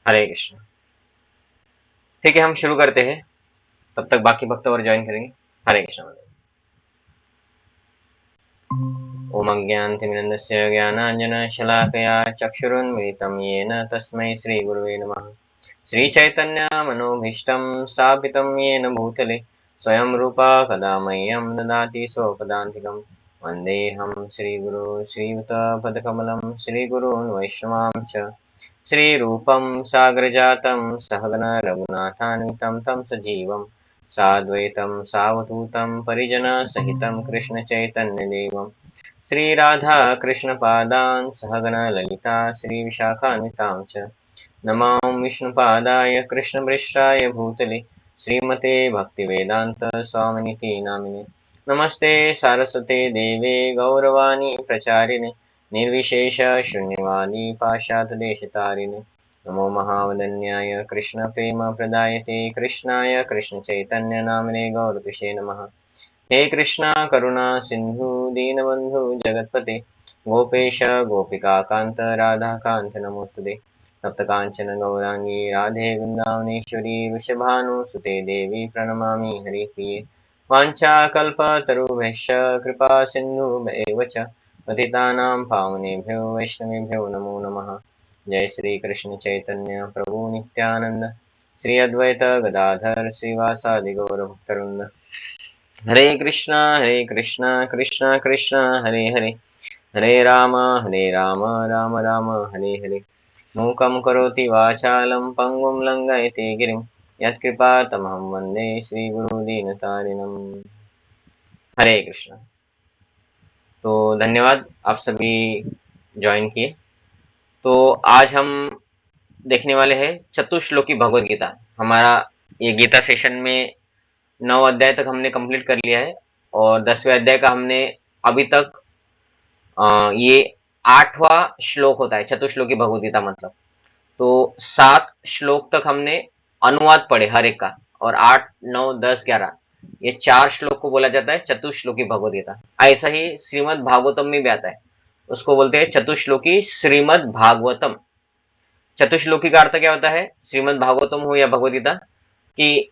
हरे कृष्ण। ठीक है, हम शुरू करते हैं। तब तक बाकी भक्त और ज्वाइन करेंगे। हरे कृष्ण। ओम अज्ञानतिमिरन्दस्य ज्ञानाञ्जनशलाकया चक्षुरुन्मिलितं येन तस्मै श्रीगुरुवे नमः। श्रीचैतन्यमनोभीष्टं स्थापितं येन भूतले स्वयं रूपा कदा मह्यं ददाति स्वपदान्तिकं। वन्देऽहं श्रीगुरो श्रीयुतपदकमलं श्रीगुरून् वैष्णवांश्च श्रीरूपं साग्रजातं सहगण रघुनाथान्वितं तं सजीवं साद्वैतं सावधूतं परिजनसहितं कृष्णचैतन्यदेवं श्रीराधा कृष्णपादान् सहगण ललिता श्रीविशाखान्वितां च नमां विष्णुपादाय कृष्णपृष्ठाय भूतले श्रीमते भक्तिवेदान्त स्वामिनिति नामिने। नमस्ते सारस्वते देवे गौरवाणी प्रचारिणे निर्विशेष शून्यवादी पाश्चात्यदेशतारिणे। नमो महावदन्याय कृष्णप्रेमप्रदायते कृष्णाय कृष्णचैतन्य नामिने गौरपिषे नमः। हे कृष्णा करुणा सिंधु दीनबंधु जगतपते गोपेश गोपिकाकांत राधाकांत नमोस्तुते। सप्तकांचन गौरांगी राधे वृंदावनेश्वरी वृषभानुसुते देवी प्रणमामि हरिप्रिये। वाञ्छाकल्पतरुभ्यश्च कृपा सिन्धुभ्येव च पतितानां पावनेभ्यो वैष्णवेभ्यो नमो नमः। जय श्री कृष्ण चैतन्य प्रभु नित्यानंद श्री अद्वैत गदाधर श्रीवासादि गौरभक्तवृंद। हरे कृष्णा कृष्णा कृष्णा हरे हरे हरे राम राम राम हरे हरे। मूकं करोति वाचालं पङ्गुं लङ्घयते गिरिं यत्कृपातमहं वन्दे श्रीगुरुदीनतारिणम्। हरे कृष्ण। तो धन्यवाद, आप सभी ज्वाइन किए। तो आज हम देखने वाले हैं चतुश्लोकी भगवद गीता। हमारा ये गीता सेशन में 9 अध्याय तक हमने कंप्लीट कर लिया है और 10वें अध्याय का हमने अभी तक ये 8वां श्लोक होता है चतुश्लोकी भगवद गीता मतलब। तो 7 श्लोक तक हमने अनुवाद पढ़े हर एक का, और 8, 9, 10, 11 ये 4 श्लोक को बोला जाता है चतुश्लोकी भगवद गीता। ऐसा ही श्रीमद् भागवतम में भी आता है, उसको बोलते हैं चतुश्लोकी श्रीमद् भागवतम। चतुश्लोकी का अर्थ क्या होता है, श्रीमद् भागवतम हो या भगवद गीता, कि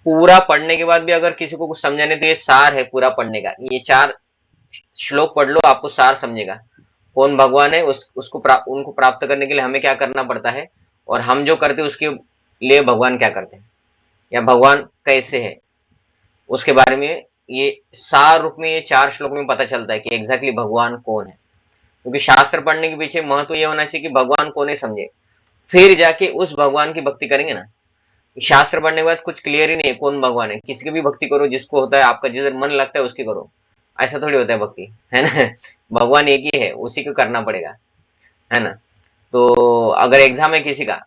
पूरा पढ़ने के बाद भी अगर किसी को कुछ समझाने तो ये सार है पूरा पढ़ने का। ये 4 श्लोक पढ़ लो, आपको सार समझेगा कौन भगवान है, उनको प्राप्त करने के लिए हमें क्या करना पड़ता है, और हम जो करते हैं उसके लिए भगवान क्या करते हैं, या भगवान कैसे है, उसके बारे में ये सार रूप में ये 4 श्लोक में पता चलता है कि एग्जैक्टली भगवान कौन है। क्योंकि शास्त्र पढ़ने के पीछे महत्व ये होना चाहिए कि भगवान कौन है समझे, फिर जाके उस भगवान की भक्ति करेंगे ना। शास्त्र पढ़ने के बाद कुछ क्लियर ही नहीं है कौन भगवान है, किसी की भी भक्ति करो, जिसको होता है आपका जिधर मन लगता है उसकी करो, ऐसा थोड़ी होता है भक्ति, है ना। भगवान एक ही है, उसी को करना पड़ेगा, है ना। तो अगर एग्जाम है किसी का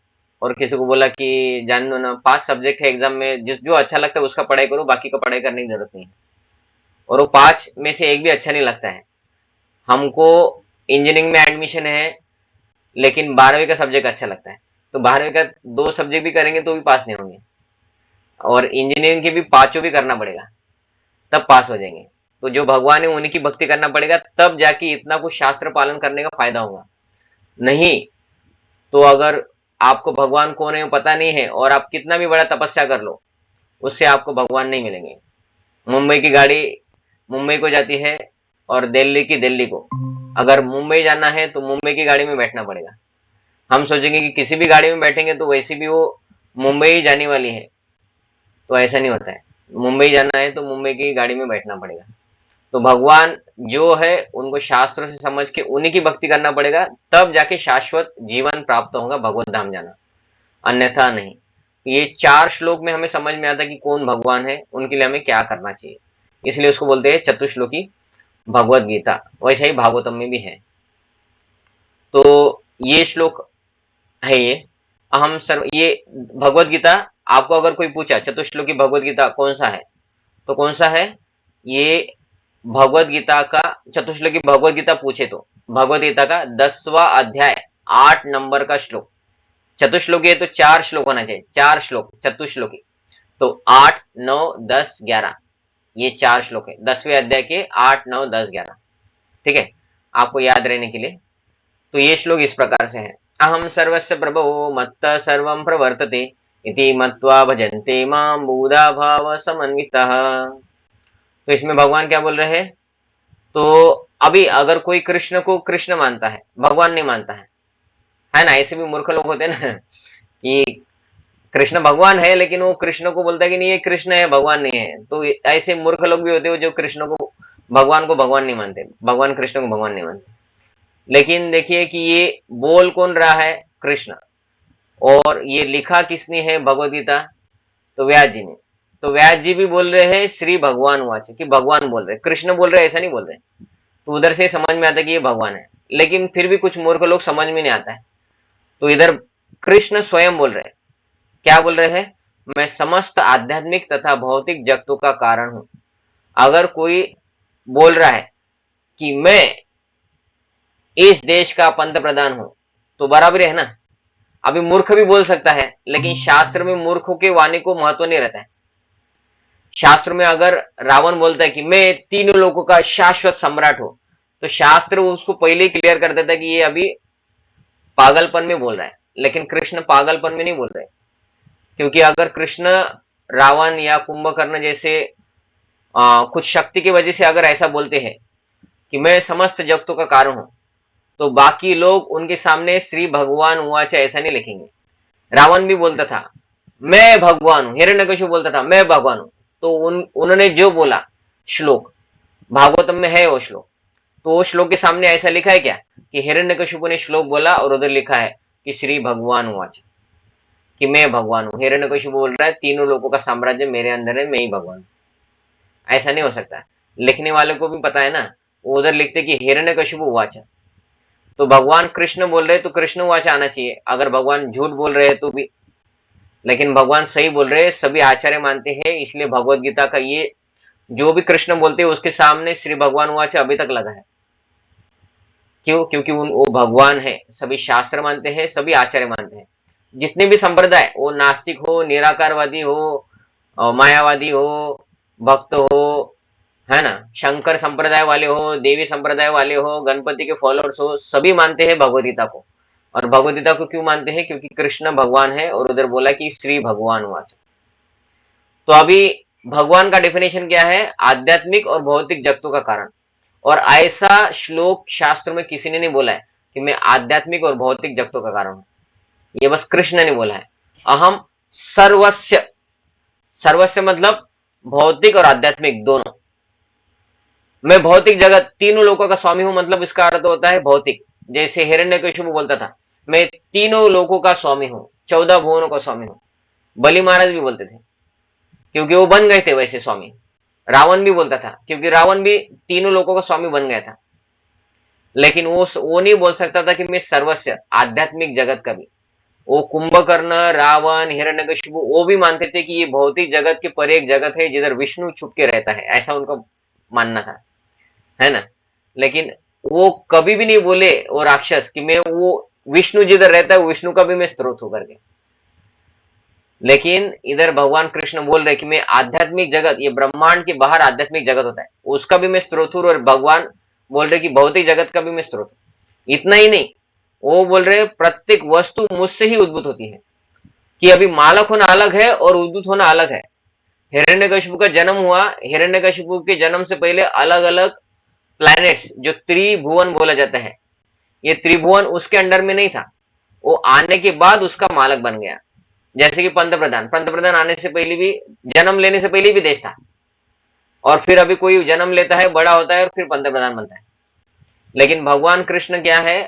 और किसी को बोला कि जान दो ना 5 सब्जेक्ट है एग्जाम में, जिस जो अच्छा लगता है उसका पढ़ाई करो, बाकी का पढ़ाई करने की जरूरत नहीं है। और वो 5 में से एक भी अच्छा नहीं लगता है, हमको इंजीनियरिंग में एडमिशन है लेकिन 12वीं का सब्जेक्ट अच्छा लगता है, तो 12वीं का 2 सब्जेक्ट भी करेंगे तो भी पास नहीं होंगे, और इंजीनियरिंग के भी 5 भी करना पड़ेगा तब पास हो जाएंगे। तो जो भगवान है उन्हीं की भक्ति करना पड़ेगा, तब जाके इतना कुछ शास्त्र पालन करने का फायदा होगा। नहीं तो अगर आपको भगवान कौन है वो पता नहीं है और आप कितना भी बड़ा तपस्या कर लो, उससे आपको भगवान नहीं मिलेंगे। मुंबई की गाड़ी मुंबई को जाती है और दिल्ली की दिल्ली को, अगर मुंबई जाना है तो मुंबई की गाड़ी में बैठना पड़ेगा। हम सोचेंगे कि किसी भी गाड़ी में बैठेंगे तो वैसे भी वो मुंबई ही जाने वाली है, तो ऐसा नहीं होता है। मुंबई जाना है तो मुंबई की गाड़ी में बैठना पड़ेगा। तो भगवान जो है उनको शास्त्रों से समझ के उन्हीं की भक्ति करना पड़ेगा, तब जाके शाश्वत जीवन प्राप्त होगा, भगवत धाम जाना, अन्यथा नहीं। ये 4 श्लोक में हमें समझ में आता है कि कौन भगवान है, उनके लिए हमें क्या करना चाहिए, इसलिए उसको बोलते हैं चतुश्लोकी भगवत गीता। वैसा ही भागवतम में भी है। तो ये श्लोक है ये अहम सर्व, ये भगवत गीता। आपको अगर कोई पूछा चतुश्लोकी भगवत गीता कौन सा है, तो कौन सा है ये, भगवत गीता का चतुश्लोकी भगवत गीता पूछे तो भगवत गीता का 10वां अध्याय 8 नंबर का श्लोक। चतुश्लोकी है तो 4 श्लोक होना चाहिए, 4 श्लोक चतुश्लोकी, तो 8, 9, 10, 11 ये 4 श्लोक है 10वें अध्याय के 8, 9, 10, 11। ठीक है, आपको याद रहने के लिए। तो ये श्लोक इस प्रकार से है, अहम सर्वस्य प्रभो मत्तः सर्वं प्रवर्तते इति मत्वा भजन्ते मां बुधा भाव समन्वितः। तो इसमें भगवान क्या बोल रहे हैं? तो अभी अगर कोई कृष्ण को कृष्ण मानता है, भगवान नहीं मानता है ना, ऐसे भी मूर्ख लोग होते हैं ना कि कृष्ण भगवान है लेकिन वो कृष्ण को बोलता है कि नहीं ये कृष्ण है, भगवान नहीं है। तो ऐसे मूर्ख लोग भी होते हैं जो कृष्ण को भगवान नहीं मानते, भगवान कृष्ण को भगवान नहीं मानते। लेकिन देखिए कि ये बोल कौन रहा है? कृष्ण। और ये लिखा किसने है भगवद गीता? तो व्यास जी ने। तो व्यास जी भी बोल रहे हैं श्री भगवान वाच, कि भगवान बोल रहे, कृष्ण बोल रहे, ऐसा नहीं बोल रहे। तो उधर से समझ में आता है कि ये भगवान है, लेकिन फिर भी कुछ मूर्ख लोग समझ में नहीं आता है। तो इधर कृष्ण स्वयं बोल रहे हैं, क्या बोल रहे हैं? मैं समस्त आध्यात्मिक तथा भौतिक जगतों का कारण हूं। अगर कोई बोल रहा है कि मैं इस देश का पंत प्रधान हूं, तो बराबर है ना। अभी मूर्ख भी बोल सकता है, लेकिन शास्त्र में मूर्खों के वाणी को महत्व नहीं रहता है। शास्त्र में अगर रावण बोलता है कि मैं तीनों लोगों का शाश्वत सम्राट हूं, तो शास्त्र उसको पहले ही क्लियर कर देता है कि ये अभी पागलपन में बोल रहा है। लेकिन कृष्ण पागलपन में नहीं बोल रहे, क्योंकि अगर कृष्ण रावण या कुंभकर्ण जैसे कुछ शक्ति की वजह से अगर ऐसा बोलते हैं कि मैं समस्त जगतों का कारण हूं, तो बाकी लोग उनके सामने श्री भगवान उवाच ऐसा नहीं लिखेंगे। रावण भी बोलता था मैं भगवान हूं, हिरण्यकशिपु बोलता था मैं भगवान हूं। तो उन्होंने जो बोला श्लोक भागवतम में है वो श्लोक, तो वो श्लोक के सामने ऐसा लिखा है क्या कि हिरण्यकशिपु ने श्लोक बोला और उधर लिखा है कि श्री भगवान उवाच, कि मैं भगवान हूं। हिरण्यकशिपु बोल रहा है तीनों लोगों का साम्राज्य मेरे अंदर है, मैं ही भगवान हूं। ऐसा नहीं हो सकता। लिखने वाले को भी पता है ना, वो उधर लिखते कि हिरण्यकशिपु उवाच। तो भगवान कृष्ण बोल रहे तो कृष्ण उवाच आना चाहिए, अगर भगवान झूठ बोल रहे हैं तो भी। लेकिन भगवान सही बोल रहे हैं, सभी आचार्य मानते हैं, इसलिए भगवत गीता का ये जो भी कृष्ण बोलते हैं उसके सामने श्री भगवान उवाच अभी तक लगा है। क्यों? क्योंकि वो भगवान है, सभी शास्त्र मानते हैं, सभी आचार्य मानते हैं। जितने भी संप्रदाय, वो नास्तिक हो, निराकारवादी हो, मायावादी हो, भक्त हो, है ना, शंकर संप्रदाय वाले हो, देवी संप्रदाय वाले हो, गणपति के फॉलोअर्स हो, सभी मानते हैं भगवद गीता को। और भगवद गीता को क्यों मानते हैं? क्योंकि कृष्ण भगवान है और उधर बोला कि श्री भगवान वाच। तो अभी भगवान का डेफिनेशन क्या है? आध्यात्मिक और भौतिक जगतों का कारण। और ऐसा श्लोक शास्त्र में किसी ने नहीं बोला है कि मैं आध्यात्मिक और भौतिक जगतों का कारण हूं। ये बस कृष्ण ने बोला है। अहम सर्वस्य, सर्वस्य मतलब भौतिक और आध्यात्मिक दोनों। मैं भौतिक जगत तीनों लोकों का स्वामी हूं, मतलब इसका अर्थ होता है भौतिक। जैसे हिरण्यकशिपु बोलता था मैं तीनों लोकों का स्वामी हूं, 14 भुवनों का स्वामी हूं। बलि महाराज भी बोलते थे, क्योंकि वो बन गए थे वैसे स्वामी। रावण भी बोलता था, क्योंकि रावण भी तीनों लोकों का स्वामी बन गया था। लेकिन वो नहीं बोल सकता था कि मैं सर्वस्व आध्यात्मिक जगत का भी। वो कुंभकर्ण, रावण, हिरण्यकशिपु वो भी मानते थे कि ये भौतिक जगत के परे एक जगत है जिधर विष्णु छुप के रहता है, ऐसा उनका मानना था, है ना। लेकिन वो कभी भी नहीं बोले वो राक्षस कि मैं वो विष्णु जिधर रहता है वो विष्णु का भी मैं स्रोत हूं करके। लेकिन इधर भगवान कृष्ण बोल रहे कि मैं आध्यात्मिक जगत, ये ब्रह्मांड के बाहर आध्यात्मिक जगत होता है, उसका भी मैं स्रोत हूं। और भगवान बोल रहे कि भौतिक जगत का भी मैं स्रोत हूं। इतना ही नहीं, वो बोल रहे प्रत्येक वस्तु मुझसे ही उद्भूत होती है, कि अभी मालक होना अलग है और उद्भूत होना अलग है। हिरण्यकशिपु का जन्म हुआ, हिरण्यकशिपु के जन्म से पहले अलग अलग प्लैनेट्स जो त्रिभुवन बोला जाता है, ये त्रिभुवन उसके अंडर में नहीं था। वो आने के बाद उसका मालक बन गया। जैसे कि पंत प्रधान आने से पहले भी, जन्म लेने से पहले भी देश था, और फिर अभी कोई जन्म लेता है, बड़ा होता है और फिर पंत प्रधान बनता है। लेकिन भगवान कृष्ण क्या है?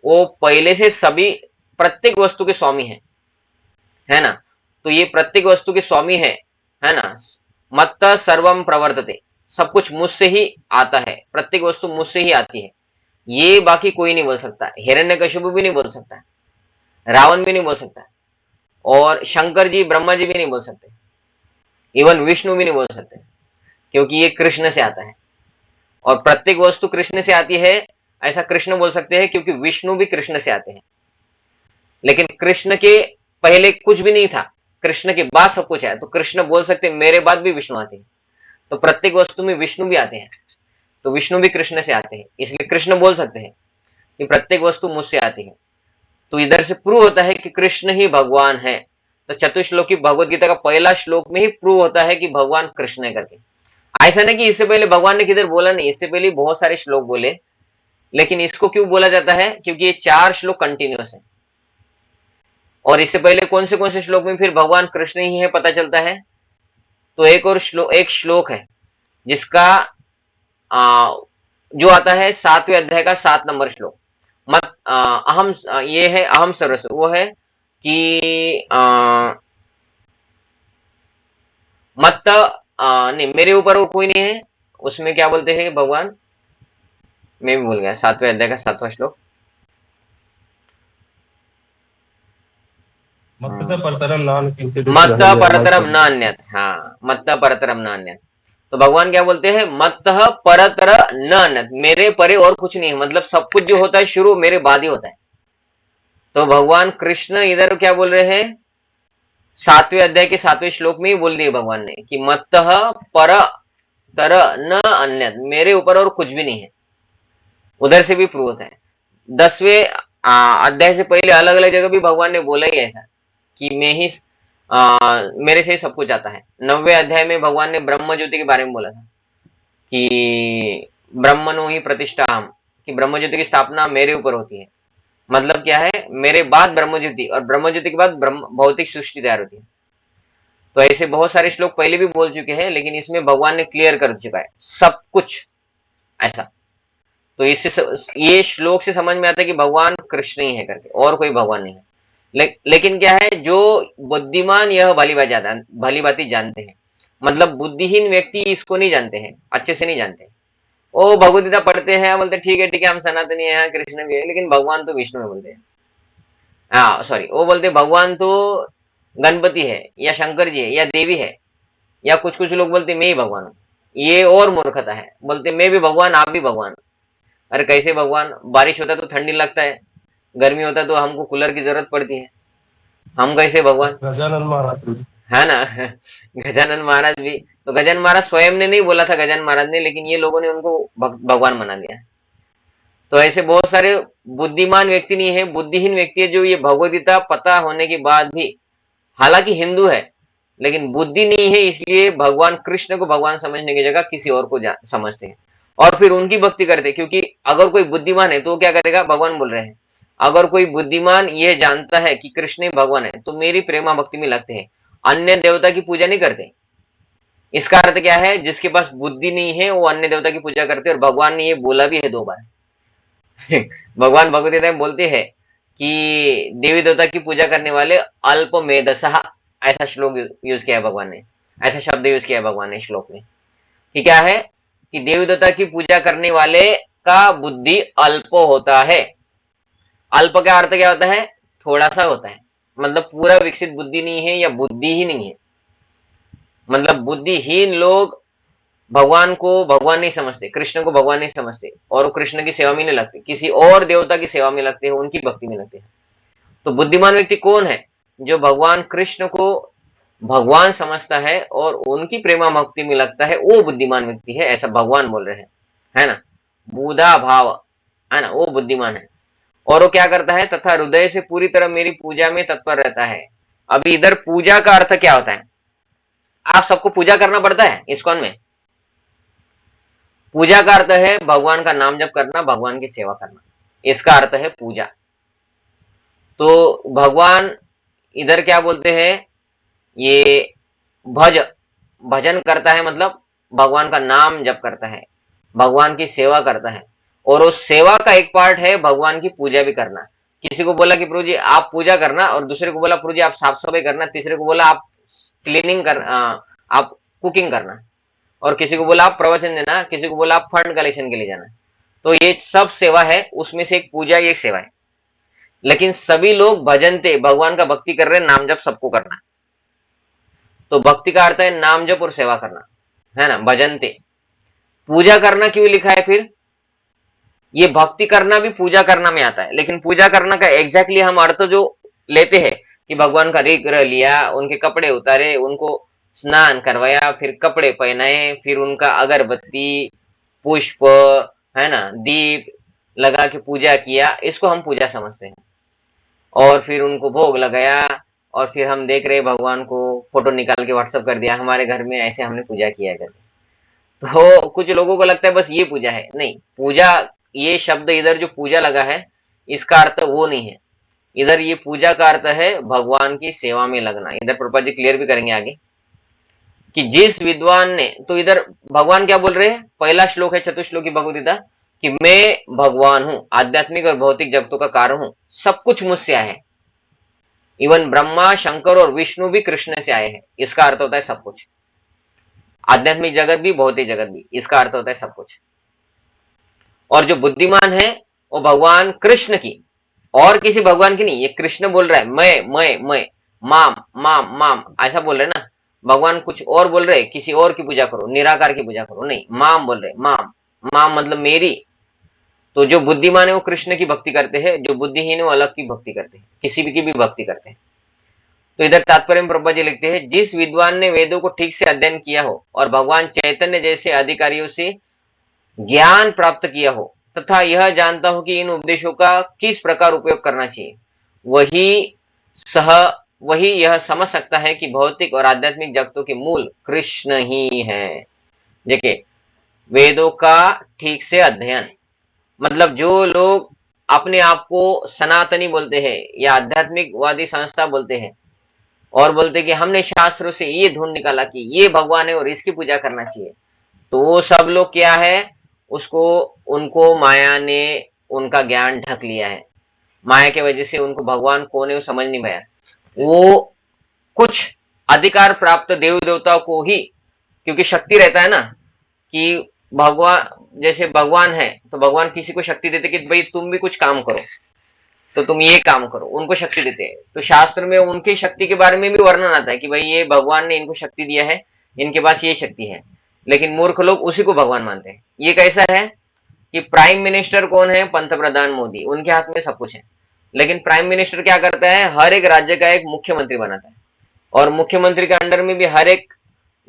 वो पहले से सभी प्रत्येक वस्तु के स्वामी है ना। तो ये प्रत्येक वस्तु के स्वामी है ना। मत्त सर्वम प्रवर्तते, सब कुछ मुझसे ही आता है, प्रत्येक वस्तु मुझसे ही आती है। ये बाकी कोई नहीं बोल सकता, हिरण्यकशिपु भी नहीं बोल सकता, रावण भी नहीं बोल सकता, और शंकर जी ब्रह्मा जी भी नहीं बोल सकते, इवन विष्णु भी नहीं बोल सकते, क्योंकि ये कृष्ण से आता है। और प्रत्येक वस्तु कृष्ण से आती है ऐसा कृष्ण बोल सकते हैं, क्योंकि विष्णु भी कृष्ण से आते हैं। लेकिन कृष्ण के पहले कुछ भी नहीं था, कृष्ण के बाद सब कुछ है, तो कृष्ण बोल सकते हैं मेरे बाद भी विष्णु आते हैं। तो प्रत्येक वस्तु में विष्णु भी आते हैं, तो विष्णु भी कृष्ण से आते हैं, इसलिए कृष्ण बोल सकते हैं कि प्रत्येक वस्तु मुझसे आती है। तो इधर से प्रूव होता है कि कृष्ण ही भगवान है। तो चतुश्लोकी भगवत गीता का पहला श्लोक में ही प्रूव होता है कि भगवान कृष्ण है करके। ऐसा नहीं कि इससे पहले भगवान ने किधर बोला नहीं, इससे पहले बहुत सारे श्लोक बोले, लेकिन इसको क्यों बोला जाता है, क्योंकि ये 4 श्लोक कंटिन्यूअस है। और इससे पहले कौन से श्लोक में फिर भगवान कृष्ण ही है पता चलता है। तो एक श्लोक है जिसका जो आता है 7वें अध्याय का 7 नंबर श्लोक, ये है अहम सर्वस्व। वो है कि मत नहीं, मेरे ऊपर वो कोई नहीं है। उसमें क्या बोलते हैं भगवान, मैं भी भूल गया, 7वें अध्याय का 7वां श्लोक। मत्त परतरम नान्यत् मत परतरम नान्यत्, हाँ, मत परतरम नान्यत्। तो भगवान क्या बोलते हैं, मत परतर न अन्यत्, मेरे परे और कुछ नहीं है। मतलब सब कुछ जो होता है शुरू मेरे बाद ही होता है। तो भगवान कृष्ण इधर क्या बोल रहे हैं, 7वें अध्याय के 7वें श्लोक में ही बोल दिए भगवान ने कि मत पर तर न अन्यत्, मेरे ऊपर और कुछ भी नहीं है। उधर से भी प्रूव होता है। 10वें अध्याय से पहले अलग अलग जगह भी भगवान ने बोला ही ऐसा कि मैं ही मेरे से ही सब कुछ आता है। 9वें अध्याय में भगवान ने ब्रह्म ज्योति के बारे में बोला था कि ब्रह्मणो ही प्रतिष्ठा हम, कि ब्रह्म ज्योति की स्थापना मेरे ऊपर होती है। मतलब क्या है, मेरे बाद ब्रह्म ज्योति, और ब्रह्म ज्योति के बाद ब्रह्म भौतिक सृष्टि तैयार होती है। तो ऐसे बहुत सारे श्लोक पहले भी बोल चुके हैं, लेकिन इसमें भगवान ने क्लियर कर चुका है सब कुछ ऐसा। तो ये श्लोक से समझ में आता है कि भगवान कृष्ण ही है करके, और कोई भगवान नहीं है। लेकिन क्या है, जो बुद्धिमान यह भली भांति जानते हैं। मतलब बुद्धिहीन व्यक्ति इसको नहीं जानते हैं, अच्छे से नहीं जानते। वो भगवद गीता पढ़ते हैं, बोलते ठीक है हम सनातनी है, कृष्ण भी है, लेकिन भगवान तो विष्णु है बोलते हैं। हाँ सॉरी, वो बोलते भगवान तो गणपति है या शंकर जी है या देवी है, या कुछ कुछ लोग बोलते मैं ही भगवान हूँ। ये और मूर्खता है, बोलते मैं भी भगवान आप भी भगवान। अरे कैसे भगवान, बारिश होता है तो ठंडी लगता है, गर्मी होता है तो हमको कूलर की जरूरत पड़ती है, हम कैसे भगवान, गजानन महाराज है ना। गजानन महाराज भी, तो गजानन महाराज स्वयं ने नहीं बोला था गजानन महाराज ने, लेकिन ये लोगों ने उनको भगवान बना दिया। तो ऐसे बहुत सारे बुद्धिमान व्यक्ति नहीं है, बुद्धिहीन व्यक्ति है जो ये भगवदगीता पता होने के बाद भी, हालांकि हिंदू है लेकिन बुद्धि नहीं है, इसलिए भगवान कृष्ण को भगवान समझने की जगह किसी और को समझते हैं और फिर उनकी भक्ति करते हैं। क्योंकि अगर कोई बुद्धिमान है तो वो क्या करेगा, भगवान बोल रहे हैं, अगर कोई बुद्धिमान ये जानता है कि कृष्ण ही भगवान है तो मेरी प्रेमा भक्ति में लगते हैं, अन्य देवता की पूजा नहीं करते। इसका अर्थ क्या है, जिसके पास बुद्धि नहीं है वो अन्य देवता की पूजा करते हैं। और भगवान ने ये बोला भी है 2 बार। भगवान भगवत गीता में बोलते हैं कि देवी देवता की पूजा करने वाले अल्प मेधसः, ऐसा श्लोक यूज किया है भगवान ने, ऐसा शब्द यूज किया है भगवान ने श्लोक में। कि क्या है कि देवी देवता की पूजा करने वाले का बुद्धि अल्प होता है। अल्प का अर्थ क्या होता है, थोड़ा सा होता है, मतलब पूरा विकसित बुद्धि नहीं है या बुद्धि ही नहीं है। मतलब बुद्धिहीन लोग भगवान को भगवान नहीं समझते, कृष्ण को भगवान नहीं समझते, और वो कृष्ण की सेवा में नहीं लगते, किसी और देवता की सेवा में लगते हैं, उनकी भक्ति में लगते हैं। तो बुद्धिमान व्यक्ति कौन है, जो भगवान कृष्ण को भगवान समझता है और उनकी प्रेमा भक्ति में लगता है, वो बुद्धिमान व्यक्ति है, ऐसा भगवान बोल रहे हैं, है ना। बुधा भाव, है ना, वो बुद्धिमान है। और वो क्या करता है, तथा हृदय से पूरी तरह मेरी पूजा में तत्पर रहता है। अभी इधर पूजा का अर्थ क्या होता है, आप सबको पूजा करना पड़ता है इस्कॉन में। पूजा का अर्थ है भगवान का नाम जप करना, भगवान की सेवा करना, इसका अर्थ है पूजा। तो भगवान इधर क्या बोलते हैं, ये भजन करता है, मतलब भगवान का नाम जप करता है, भगवान की सेवा करता है। और उस सेवा का एक पार्ट है भगवान की पूजा भी करना। किसी को बोला कि प्रभु जी आप पूजा करना, और दूसरे को बोला प्रभु जी आप साफ सफाई करना, तीसरे को बोला आप क्लीनिंग कर आप कुकिंग करना, और किसी को बोला आप प्रवचन देना, किसी को बोला आप फंड कलेक्शन के लिए जाना। तो ये सब सेवा है, उसमें से एक पूजा, ये सेवा है। लेकिन सभी लोग भजनते, भगवान का भक्ति कर रहे हैं, नाम जप सबको करना। तो भक्ति का अर्थ है नाम जप और सेवा करना, है ना, भजनते। पूजा करना क्यों लिखा है फिर, ये भक्ति करना भी पूजा करना में आता है, लेकिन पूजा करना का एग्जैक्टली हम अर्थ जो लेते हैं कि भगवान का विग्रह लिया, उनके कपड़े उतारे, उनको स्नान करवाया, फिर कपड़े पहनाए, फिर उनका अगरबत्ती, पुष्प, है ना, दीप लगा के पूजा किया, इसको हम पूजा समझते हैं। और फिर उनको भोग लगाया, और फिर हम देख रहे भगवान को, फोटो निकाल के व्हाट्सअप कर दिया हमारे घर में ऐसे हमने पूजा किया करके। तो कुछ लोगों को लगता है बस ये पूजा है। नहीं, पूजा, ये शब्द इधर जो पूजा लगा है इसका अर्थ वो नहीं है। इधर ये पूजा का अर्थ है भगवान की सेवा में लगना। इधर प्रभुपाद जी क्लियर भी करेंगे आगे कि जिस विद्वान ने, तो इधर भगवान क्या बोल रहे हैं, पहला श्लोक है चतुश्लोकी भगवद गीता कि मैं भगवान हूं, आध्यात्मिक और भौतिक जगतों का कारण हूं, सब कुछ मुझसे आए है। इवन ब्रह्मा, शंकर और विष्णु भी कृष्ण से आए हैं। इसका अर्थ होता है सब कुछ, आध्यात्मिक जगत भी भौतिक जगत भी, इसका अर्थ होता है सब कुछ। और जो बुद्धिमान है वो भगवान कृष्ण की, और किसी भगवान की नहीं। ये कृष्ण बोल रहा है मैं, माम माम माम ऐसा बोल रहे ना। भगवान कुछ और बोल रहे, किसी और की पूजा करो, निराकार की पूजा करो, नहीं, माम बोल रहे, माम। माम मतलब मेरी। तो जो बुद्धिमान है वो कृष्ण की भक्ति करते हैं, जो बुद्धिहीन है वो अलग की भक्ति करते हैं, किसी भी की भी भक्ति करते हैं। तो इधर तात्पर्य में प्रभुपाद जी लिखते हैं, जिस विद्वान ने वेदों को ठीक से अध्ययन किया हो और भगवान चैतन्य जैसे अधिकारियों से ज्ञान प्राप्त किया हो तथा यह जानता हो कि इन उपदेशों का किस प्रकार उपयोग करना चाहिए, वही सह वही यह समझ सकता है कि भौतिक और आध्यात्मिक जगतों के मूल कृष्ण ही है। देखिए, वेदों का ठीक से अध्ययन मतलब जो लोग अपने आप को सनातनी बोलते हैं या आध्यात्मिकवादी संस्था बोलते हैं और बोलते हैं कि हमने शास्त्रों से ये ढूंढ निकाला कि ये भगवान है और इसकी पूजा करना चाहिए, तो वो सब लोग क्या है, उसको उनको माया ने उनका ज्ञान ढक लिया है। माया की वजह से उनको भगवान कौन है वो समझ नहीं पाया। वो कुछ अधिकार प्राप्त देव देवताओं को ही, क्योंकि शक्ति रहता है ना कि भगवान, जैसे भगवान है तो भगवान किसी को शक्ति देते कि भाई तुम भी कुछ काम करो, तो तुम ये काम करो, उनको शक्ति देते हैं। तो शास्त्र में उनकी शक्ति के बारे में भी वर्णन आता है कि भाई ये भगवान ने इनको शक्ति दिया है, इनके पास ये शक्ति है। लेकिन मूर्ख लोग उसी को भगवान मानते हैं। ये कैसा है कि प्राइम मिनिस्टर कौन है, पंतप्रधान मोदी, उनके हाथ में सब कुछ है। लेकिन प्राइम मिनिस्टर क्या करता है, हर एक राज्य का एक मुख्यमंत्री बनाता है, और मुख्यमंत्री के अंडर में भी हर एक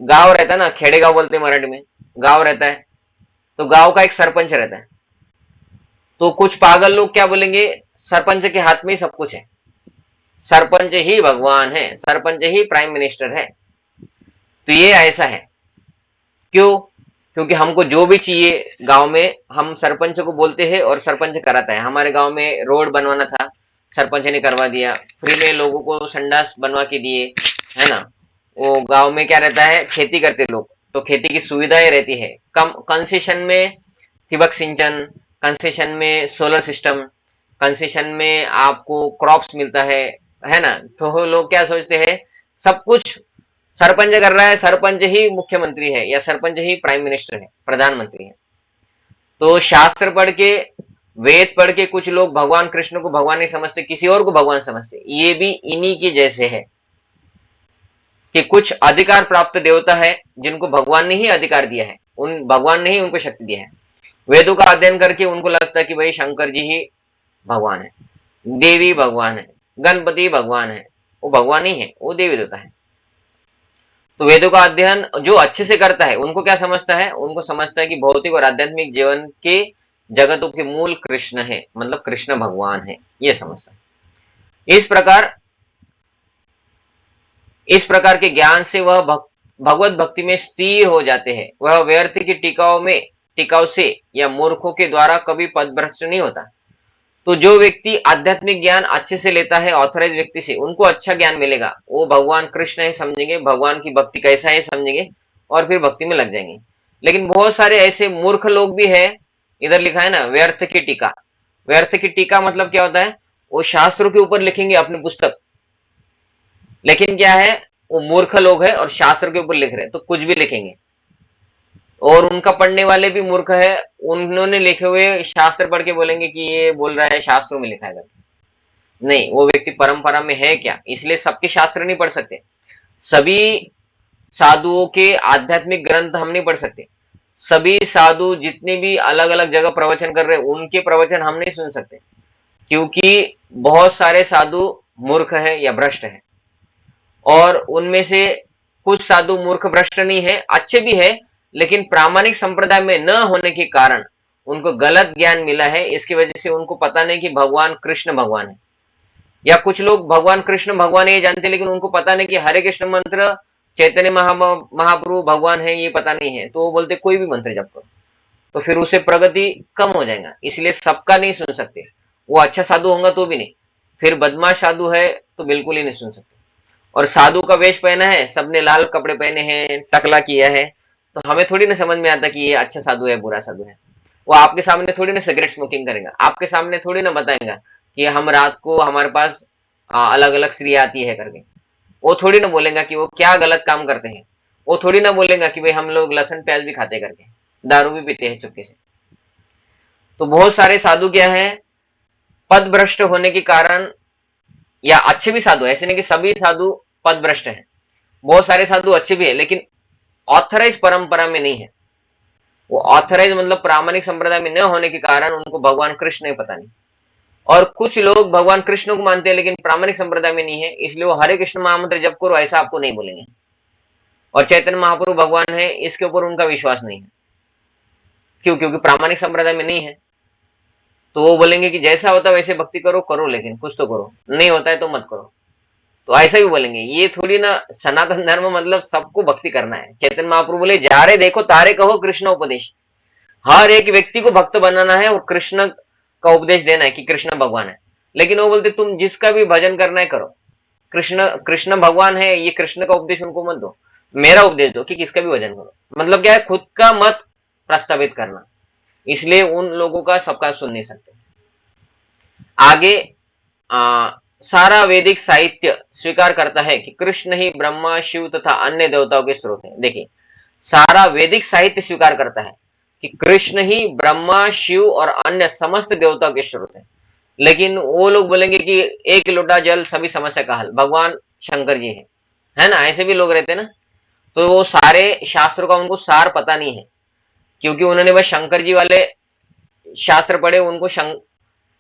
गांव रहता है ना, खेड़े गांव बोलते हैं मराठी में, गांव रहता है, तो गांव का एक सरपंच रहता है। तो कुछ पागल लोग क्या बोलेंगे, सरपंच के हाथ में ही सब कुछ है, सरपंच ही भगवान है, सरपंच ही प्राइम मिनिस्टर है। तो ये ऐसा है क्यों, क्योंकि हमको जो भी चाहिए गांव में हम सरपंच को बोलते हैं और सरपंच कराता है। हमारे गांव में रोड बनवाना था, सरपंच ने करवा दिया, फ्री में लोगों को संडास बनवा के दिए, है ना। वो गांव में क्या रहता है, खेती करते लोग, तो खेती की सुविधाएं रहती है, कम कंसेशन में ठिबक सिंचन, कंसेशन में सोलर सिस्टम, कंसेशन में आपको क्रॉप्स मिलता है ना। तो लोग क्या सोचते हैं, सब कुछ सरपंच कर रहा है, सरपंच ही मुख्यमंत्री है या सरपंच ही प्राइम मिनिस्टर है, प्रधानमंत्री है। तो शास्त्र पढ़ के, वेद पढ़ के कुछ लोग भगवान कृष्ण को भगवान नहीं समझते, किसी और को भगवान समझते। ये भी इन्हीं के जैसे है कि कुछ अधिकार प्राप्त देवता है जिनको भगवान ने ही अधिकार दिया है, उन भगवान ने ही उनको शक्ति दिया है। वेदों का अध्ययन करके उनको लगता है कि भाई शंकर जी ही भगवान है, देवी भगवान है, गणपति भगवान है, वो भगवान ही है, वो देवी देवता है। तो वेदों का अध्ययन जो अच्छे से करता है उनको क्या समझता है, उनको समझता है कि भौतिक और आध्यात्मिक जीवन के जगतों के मूल कृष्ण है, मतलब कृष्ण भगवान है, ये समझता है। इस प्रकार के ज्ञान से वह भगवत भक्ति में स्थिर हो जाते हैं। वह व्यर्थ की टिकाव से या मूर्खों के द्वारा कभी पदभ्रष्ट नहीं होता। तो जो व्यक्ति आध्यात्मिक ज्ञान अच्छे से लेता है ऑथराइज व्यक्ति से, उनको अच्छा ज्ञान मिलेगा, वो भगवान कृष्ण है समझेंगे, भगवान की भक्ति कैसा है समझेंगे और फिर भक्ति में लग जाएंगे। लेकिन बहुत सारे ऐसे मूर्ख लोग भी है, इधर लिखा है ना व्यर्थ की टीका। व्यर्थ की टीका मतलब क्या होता है, वो शास्त्रों के ऊपर लिखेंगे अपनी पुस्तक, लेकिन क्या है, वो मूर्ख लोग है और शास्त्र के ऊपर लिख रहे हैं तो कुछ भी लिखेंगे, और उनका पढ़ने वाले भी मूर्ख है, उन्होंने लिखे हुए शास्त्र पढ़ के बोलेंगे कि ये बोल रहा है शास्त्रों में लिखा है। नहीं, वो व्यक्ति परंपरा में है क्या, इसलिए सबके शास्त्र नहीं पढ़ सकते, सभी साधुओं के आध्यात्मिक ग्रंथ हम नहीं पढ़ सकते, सभी साधु जितने भी अलग अलग जगह प्रवचन कर रहे हैं उनके प्रवचन हम नहीं सुन सकते, क्योंकि बहुत सारे साधु मूर्ख है या भ्रष्ट है, और उनमें से कुछ साधु मूर्ख भ्रष्ट नहीं है, अच्छे भी है, लेकिन प्रामाणिक संप्रदाय में न होने के कारण उनको गलत ज्ञान मिला है। इसकी वजह से उनको पता नहीं कि भगवान कृष्ण भगवान है। या कुछ लोग भगवान कृष्ण भगवान ये जानते लेकिन उनको पता नहीं कि हरे कृष्ण मंत्र चैतन्य महाप्रभु भगवान है ये पता नहीं है, तो वो बोलते कोई भी मंत्र जप करो, तो फिर उससे प्रगति कम हो जाएगा। इसलिए सबका नहीं सुन सकते। वो अच्छा साधु होगा तो भी नहीं, फिर बदमाश साधु है तो बिल्कुल ही नहीं सुन सकते। और साधु का वेश पहना है, सबने लाल कपड़े पहने हैं, टकला किया है, तो हमें थोड़ी ना समझ में आता कि ये अच्छा साधु है बुरा साधु है। वो आपके सामने थोड़ी ना सिगरेट स्मोकिंग करेगा, आपके सामने थोड़ी ना बताएगा कि हम रात को हमारे पास अलग अलग स्त्री आती है करके। वो थोड़ी ना बोलेगा कि वो क्या गलत काम करते हैं। वो थोड़ी ना बोलेगा कि भाई हम लोग लहसुन प्याज भी खाते करके, दारू भी पीते हैं चुपके से। तो बहुत सारे साधु क्या है, पद भ्रष्ट होने के कारण, या अच्छे भी साधु, ऐसे नहीं कि सभी साधु पद भ्रष्ट हैं, बहुत सारे साधु अच्छे भी है लेकिन ऑथराइज परंपरा में नहीं है। वो ऑथराइज मतलब प्रामाणिक संप्रदाय में न होने के कारण उनको भगवान कृष्ण नहीं पता नहीं। और कुछ लोग भगवान कृष्ण को मानते हैं लेकिन प्रामाणिक संप्रदाय में नहीं है, इसलिए वो हरे कृष्ण महामंत्र जप करो ऐसा आपको नहीं बोलेंगे। और चैतन्य महाप्रभु भगवान है इसके ऊपर उनका विश्वास नहीं है। क्यों? क्योंकि प्रामाणिक संप्रदाय में नहीं है। तो वो बोलेंगे कि जैसा होता है वैसे भक्ति करो, करो लेकिन कुछ तो करो, नहीं होता है तो मत करो। तो ऐसा भी बोलेंगे। ये थोड़ी ना सनातन धर्म मतलब सबको भक्ति करना है। चैतन्य महाप्रभु बोले जा रे देखो तारे कहो कृष्ण उपदेश, हर एक व्यक्ति को भक्त बनाना है और कृष्ण का उपदेश देना है कि कृष्ण भगवान है। लेकिन वो बोलते तुम जिसका भी भजन करना है करो, कृष्ण कृष्ण भगवान है ये कृष्ण का उपदेश उनको मत दो, मेरा उपदेश दो कि किसका भी भजन करो। मतलब क्या है, खुद का मत प्रस्तावित करना। इसलिए उन लोगों का सबका सुन नहीं सकते। आगे सारा वैदिक साहित्य स्वीकार करता है कि कृष्ण ही ब्रह्मा शिव तथा अन्य देवताओं के स्रोत है। देखिए, सारा वैदिक साहित्य स्वीकार करता है कि कृष्ण ही ब्रह्मा शिव और अन्य समस्त देवताओं के स्रोत है। लेकिन वो लोग बोलेंगे कि एक लोटा जल सभी समस्या का हल, भगवान शंकर जी है ना, ऐसे भी लोग रहते हैं ना। तो वो सारे शास्त्रों का उनको सार पता नहीं है, क्योंकि उन्होंने बस शंकर जी वाले शास्त्र पढ़े, उनको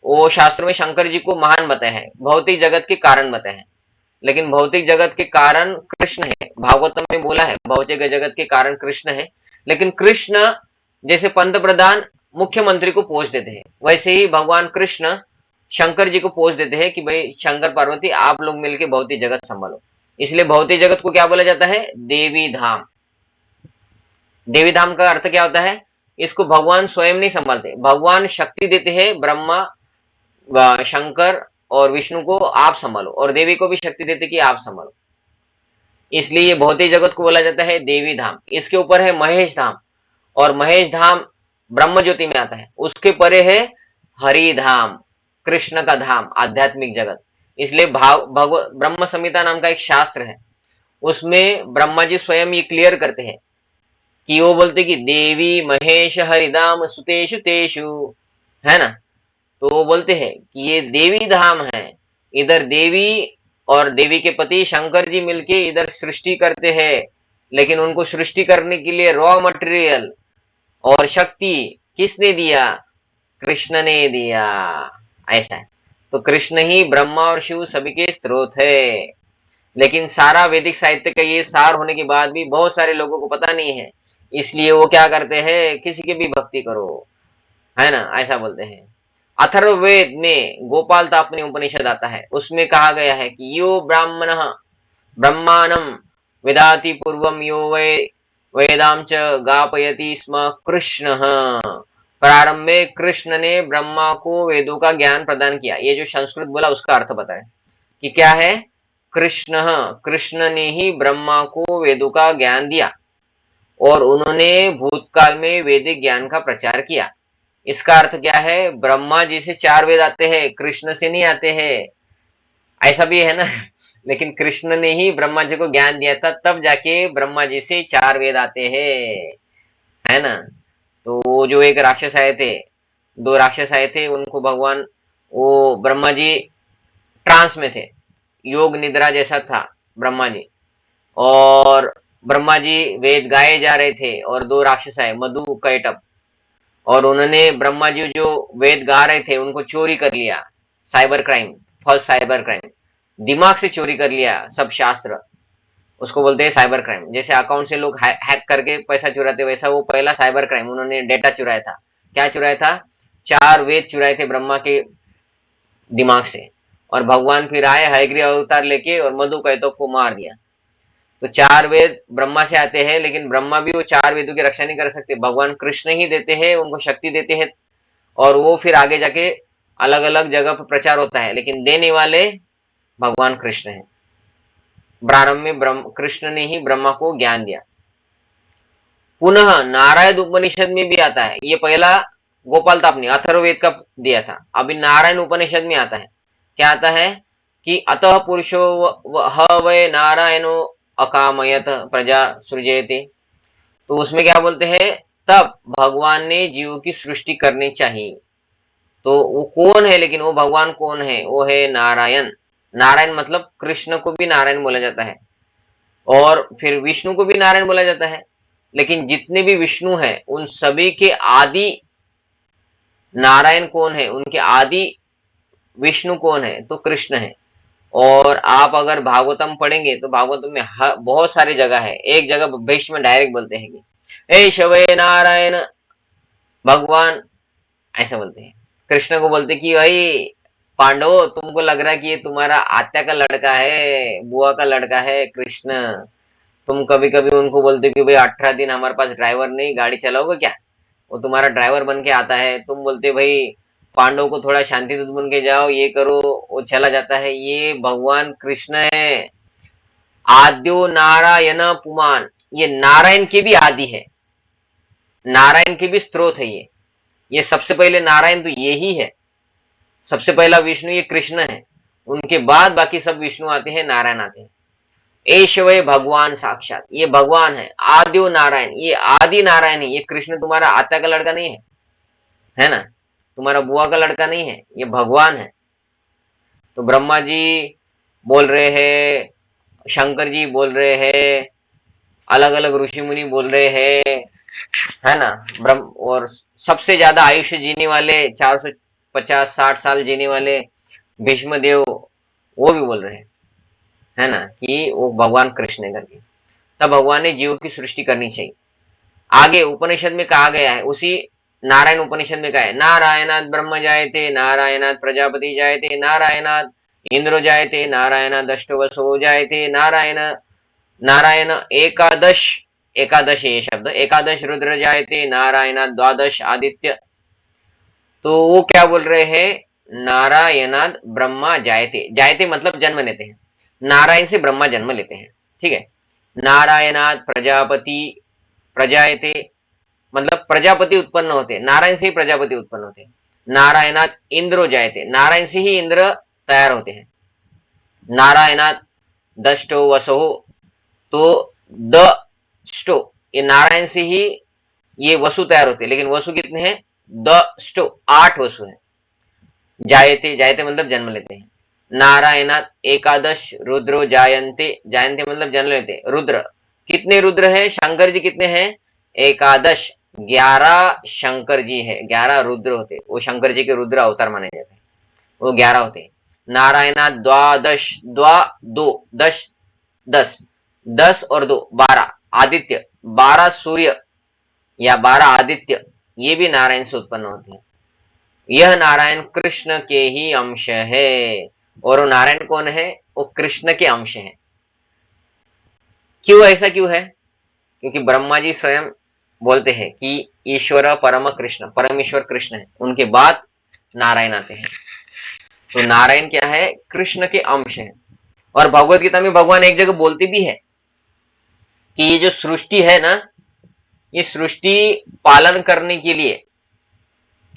वो शास्त्रों में शंकर जी को महान बताया है, भौतिक जगत के कारण बताया है। लेकिन भौतिक जगत के कारण कृष्ण है, भागवतम में बोला है भौतिक जगत के कारण कृष्ण है। लेकिन कृष्ण जैसे पंत प्रधान मुख्यमंत्री को पोस्ट देते हैं, वैसे ही भगवान कृष्ण शंकर जी को पोस्ट देते हैं कि भाई शंकर पार्वती आप लोग मिलकर भौतिक जगत संभालो। इसलिए भौतिक जगत को क्या बोला जाता है? देवी धाम। देवी धाम का अर्थ क्या होता है? इसको भगवान स्वयं नहीं संभालते, भगवान शक्ति देते हैं, ब्रह्मा शंकर और विष्णु को आप संभालो, और देवी को भी शक्ति देते कि आप संभालो। इसलिए ये भौतिक जगत को बोला जाता है देवी धाम। इसके ऊपर है महेश धाम, और महेश धाम ब्रह्म ज्योति में आता है। उसके परे है हरि धाम, कृष्ण का धाम, आध्यात्मिक जगत। इसलिए ब्रह्म संहिता नाम का एक शास्त्र है, उसमें ब्रह्मा जी स्वयं ये क्लियर करते हैं कि वो बोलते कि देवी महेश हरिधाम सुतेषु तेषु, है ना। तो वो बोलते हैं कि ये देवी धाम है, इधर देवी और देवी के पति शंकर जी मिलके इधर सृष्टि करते हैं। लेकिन उनको सृष्टि करने के लिए रॉ मटेरियल और शक्ति किसने दिया? कृष्ण ने दिया। ऐसा है। तो कृष्ण ही ब्रह्मा और शिव सभी के स्रोत है। लेकिन सारा वैदिक साहित्य का ये सार होने के बाद भी बहुत सारे लोगों को पता नहीं है, इसलिए वो क्या करते हैं, किसी की भी भक्ति करो, है ना, ऐसा बोलते हैं। अथर्ववेद में गोपाल तापनी उपनिषद आता है, उसमें कहा गया है कि यो ब्राह्मण ब्रह्माणम वेदाति पूर्वम यो वै वेदाम च गापयति स्म कृष्ण। प्रारंभ में कृष्ण ने ब्रह्मा को वेदों का ज्ञान प्रदान किया। ये जो संस्कृत बोला उसका अर्थ बताए कि क्या है। कृष्ण, कृष्ण ने ही ब्रह्मा को वेदों का ज्ञान दिया और उन्होंने भूतकाल में वैदिक ज्ञान का प्रचार किया। इसका अर्थ क्या है? ब्रह्मा जी से 4 वेद आते हैं, कृष्ण से नहीं आते हैं। ऐसा भी है ना। लेकिन कृष्ण ने ही ब्रह्मा जी को ज्ञान दिया था, तब जाके ब्रह्मा जी से 4 वेद आते हैं, है ना। तो वो जो एक राक्षस आए थे, 2 राक्षस आए थे, उनको भगवान, वो ब्रह्मा जी ट्रांस में थे, योग निद्रा जैसा था ब्रह्मा जी, और ब्रह्मा जी वेद गाए जा रहे थे और 2 राक्षस आए मधु कैटप, और उन्होंने ब्रह्मा जी जो वेद गा रहे थे उनको चोरी कर लिया। Cyber crime, first cyber crime, दिमाग से चोरी कर लिया सब शास्त्र, उसको बोलते हैं साइबर क्राइम। जैसे अकाउंट से लोग हैक करके पैसा चुराते, वैसा वो पहला साइबर क्राइम, उन्होंने डेटा चुराया था। क्या चुराया था? 4 वेद चुराए थे ब्रह्मा के दिमाग से, और भगवान फिर आए हयग्रीव अवतार लेके और मधु कैटभ को मार दिया। तो 4 वेद ब्रह्मा से आते हैं, लेकिन ब्रह्मा भी वो 4 वेदों की रक्षा नहीं कर सकते, भगवान कृष्ण ही देते हैं, उनको शक्ति देते हैं, और वो फिर आगे जाके अलग अलग जगह पर प्रचार होता है, लेकिन देने वाले भगवान कृष्ण है। प्रारंभ में कृष्ण ने ही ब्रह्मा को ज्ञान दिया। पुनः नारायण उपनिषद में भी आता है, ये पहला गोपाल ताप ने अथर्ववेद का दिया था, अभी नारायण उपनिषद में आता है। क्या आता है कि अतः पुरुषो ह वै नारायणो अकामयत प्रजा सृजयते। तो उसमें क्या बोलते हैं, तब भगवान ने जीव की सृष्टि करनी चाहिए। तो वो कौन है, लेकिन वो भगवान कौन है, वो है नारायण। नारायण मतलब कृष्ण को भी नारायण बोला जाता है, और फिर विष्णु को भी नारायण बोला जाता है, लेकिन जितने भी विष्णु हैं उन सभी के आदि नारायण कौन है, उनके आदि विष्णु कौन है, तो कृष्ण है। और आप अगर भागवतम पढ़ेंगे तो भागवतम में बहुत सारी जगह है, एक जगह भीष्म में डायरेक्ट बोलते हैं कि ए शवे नारायण भगवान, ऐसा बोलते हैं। कृष्ण को बोलते कि भाई पांडवों, तुमको लग रहा है कि ये तुम्हारा आत्या का लड़का है, बुआ का लड़का है कृष्ण, तुम कभी कभी उनको बोलते कि भाई 18 दिन हमारे पास ड्राइवर नहीं, गाड़ी चलाओगे क्या, वो तुम्हारा ड्राइवर बन के आता है। तुम बोलते भाई पांडव को थोड़ा शांति दूत बन के जाओ, ये करो, वो चला जाता है। ये भगवान कृष्ण है, आद्यो नारायण पुमान, ये नारायण के भी आदि है, नारायण के भी स्रोत है। ये सबसे पहले नारायण तो ये ही है, सबसे पहला विष्णु ये कृष्ण है, उनके बाद बाकी सब विष्णु आते हैं, नारायण आते हैं। ऐश्वय भगवान साक्षात, ये भगवान है, आद्यो नारायण, ये आदि नारायण है। ये कृष्ण तुम्हारा आत्या का लड़का नहीं है ना, तुम्हारा बुआ का लड़का नहीं है, ये भगवान है। तो ब्रह्मा जी बोल रहे हैं, शंकर जी बोल रहे हैं, अलग अलग ऋषि मुनि बोल रहे हैं, है ना। ब्रह्म और सबसे ज्यादा आयुष्य जीने वाले 450-60 साल जीने वाले भीष्म देव, वो भी बोल रहे हैं, है ना, कि वो भगवान कृष्ण है करके। तब भगवान ने जीव की सृष्टि करनी चाहिए। आगे उपनिषद में कहा गया है, उसी नारायण उपनिषद में कहा है, नारायणात ब्रह्म जायते, नारायणात प्रजापति जायते, नारायणात इंद्र जायते, नारायणात अष्टवसो जायते, नारायण नारायण एकादश, एकादश ये शब्द, एकादश रुद्र जायते, नारायणात द्वादश आदित्य। तो वो क्या बोल रहे हैं, नारायणात ब्रह्मा जायते, जायते मतलब जन्म लेते हैं, नारायण से ब्रह्मा जन्म लेते हैं, ठीक है। नारायणात प्रजापति प्रजायते मतलब प्रजापति उत्पन्न होते, नारायण से ही प्रजापति उत्पन्न होते। नारायणात इंद्रो जायते, नारायण से ही इंद्र तैयार होते हैं। नारायणात दष्टो वसो, तो दष्टो ये नारायण से ही ये वसु तैयार होते, लेकिन वसु कितने हैं, दष्टो 8 वसु है। जायते, जायते मतलब जन्म लेते हैं। नारायणात एकादश रुद्रो जायन्ते, जायन्ते मतलब जन्म लेते। रुद्र, कितने रुद्र है, शंकर जी कितने हैं, एकादश, 11 शंकर जी है, 11 रुद्र होते, वो शंकर जी के रुद्र अवतार माने जाते हैं, वो 11 होते। नारायणात द्वादश, द्वा 2, 10, 10, 10 और 2 12 आदित्य, 12 सूर्य या 12 आदित्य, ये भी नारायण से उत्पन्न होते हैं। यह नारायण कृष्ण के ही अंश है, और वो नारायण कौन है, वो कृष्ण के अंश है। क्यों, ऐसा क्यों है, क्योंकि ब्रह्मा जी स्वयं बोलते हैं कि ईश्वर परम कृष्ण, परम ईश्वर कृष्ण है, उनके बाद नारायण आते हैं। तो नारायण क्या है, कृष्ण के अंश है। और भगवत गीता में भगवान एक जगह बोलते भी है कि ये जो सृष्टि है ना, ये सृष्टि पालन करने के लिए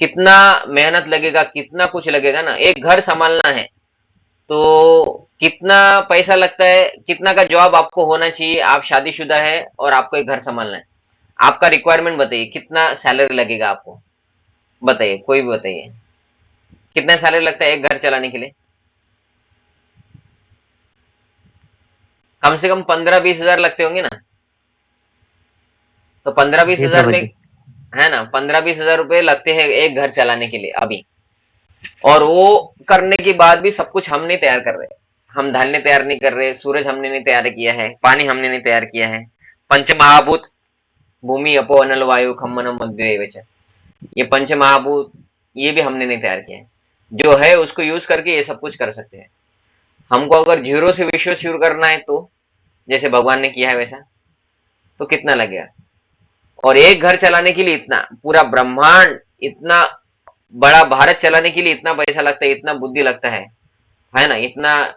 कितना मेहनत लगेगा, कितना कुछ लगेगा ना। एक घर संभालना है तो कितना पैसा लगता है, कितना का जॉब आपको होना चाहिए, आप शादीशुदा है और आपको एक घर संभालना है, आपका रिक्वायरमेंट बताइए, कितना सैलरी लगेगा आपको, बताइए, कोई भी बताइए, कितना सैलरी लगता है एक घर चलाने के लिए। कम से कम 15-20 हजार लगते होंगे ना। तो 15-20 ये हजार सब में, है ना, 15-20 हजार रुपए लगते हैं एक घर चलाने के लिए अभी। और वो करने के बाद भी सब कुछ हम नहीं तैयार कर रहे, हम धान्य तैयार नहीं कर रहे, सूरज हमने नहीं तैयार किया है, पानी हमने नहीं तैयार किया है, पंच महाभूत भूमि अपो अनल वायु खम मन मध्य, ये पंच महाभूत ये भी हमने नहीं तैयार किया है। जो है उसको यूज करके ये सब कुछ कर सकते हैं। हमको अगर जीरो से विश्व शुरू करना है तो जैसे भगवान ने किया है वैसा, तो कितना लगेगा? और एक घर चलाने के लिए इतना, पूरा ब्रह्मांड, इतना बड़ा भारत चलाने के लिए इतना पैसा लगता है, इतना बुद्धि लगता है ना? इतना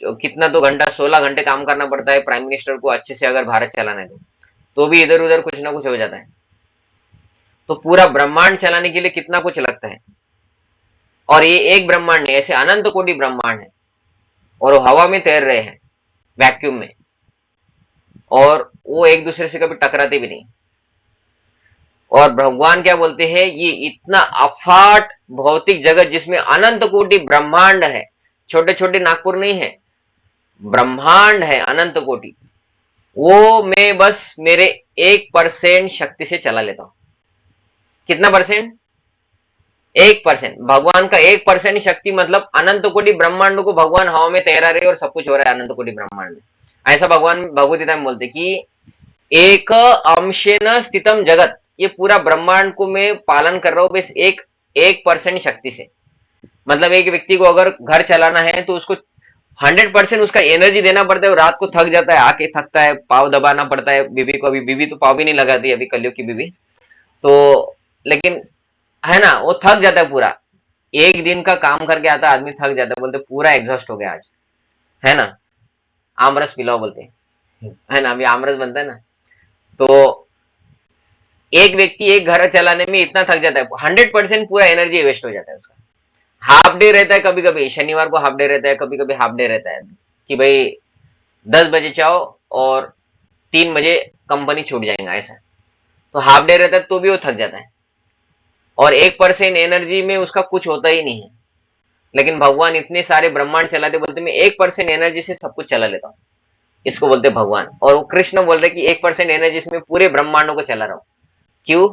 कितना तो घंटा, 16 घंटे काम करना पड़ता है प्राइम मिनिस्टर को अच्छे से अगर भारत चलाना है तो भी इधर उधर कुछ ना कुछ हो जाता है। तो पूरा ब्रह्मांड चलाने के लिए कितना कुछ लगता है। और ये एक ब्रह्मांड नहीं, ऐसे अनंत कोटि ब्रह्मांड है, और वो हवा में तैर रहे हैं, वैक्यूम में, और वो एक दूसरे से कभी टकराते भी नहीं। और भगवान क्या बोलते हैं, ये इतना अफाट भौतिक जगत जिसमें अनंत कोटि ब्रह्मांड है, छोटे छोटे नागपुर नहीं है, ब्रह्मांड है अनंत कोटि, वो मैं बस मेरे 1% शक्ति से चला लेता हूं। कितना परसेंट? 1%। भगवान का 1% शक्ति मतलब अनंत कोटि ब्रह्मांड को भगवान हवा में तैरा रहे और सब कुछ हो रहा है अनंत कोटि ब्रह्मांड में। ऐसा भगवान भगवत गीता में बोलते कि एक अंशेन स्थितम जगत, ये पूरा ब्रह्मांड को मैं पालन कर रहा हूं बस 1% शक्ति से। मतलब एक व्यक्ति को अगर घर चलाना है तो उसको 100% उसका एनर्जी देना पड़ता है, रात को थक जाता है, आके थकता है, पाव दबाना पड़ता है बीबी को। अभी बीबी तो पाव भी नहीं लगाती अभी, कलयुग की बीबी तो, लेकिन है ना, वो थक जाता है पूरा। एक दिन का काम करके आता है आदमी, थक जाता है, बोलते पूरा एग्जॉस्ट हो गया आज, है ना? आमरस पिलाओ बोलते हैं, है ना? अभी आमरस बनता है ना। तो एक व्यक्ति एक घर चलाने में इतना थक जाता है, 100% पूरा एनर्जी वेस्ट हो जाता है उसका। हाफ डे रहता है, कभी कभी शनिवार को हाफ डे रहता है, कभी कभी हाफ डे रहता है कि भाई 10 बजे चाहो और 3 बजे कंपनी छूट जाएगा, ऐसा। तो हाफ डे रहता है तो भी वो थक जाता है, और 1% एनर्जी में उसका कुछ होता ही नहीं है। लेकिन भगवान इतने सारे ब्रह्मांड चलाते, बोलते मैं 1% एनर्जी से सब कुछ चला लेता हूँ, इसको बोलते भगवान। और वो कृष्ण बोल रहे कि 1% एनर्जी से मैं पूरे ब्रह्मांडों को चला रहा हूँ। क्यों?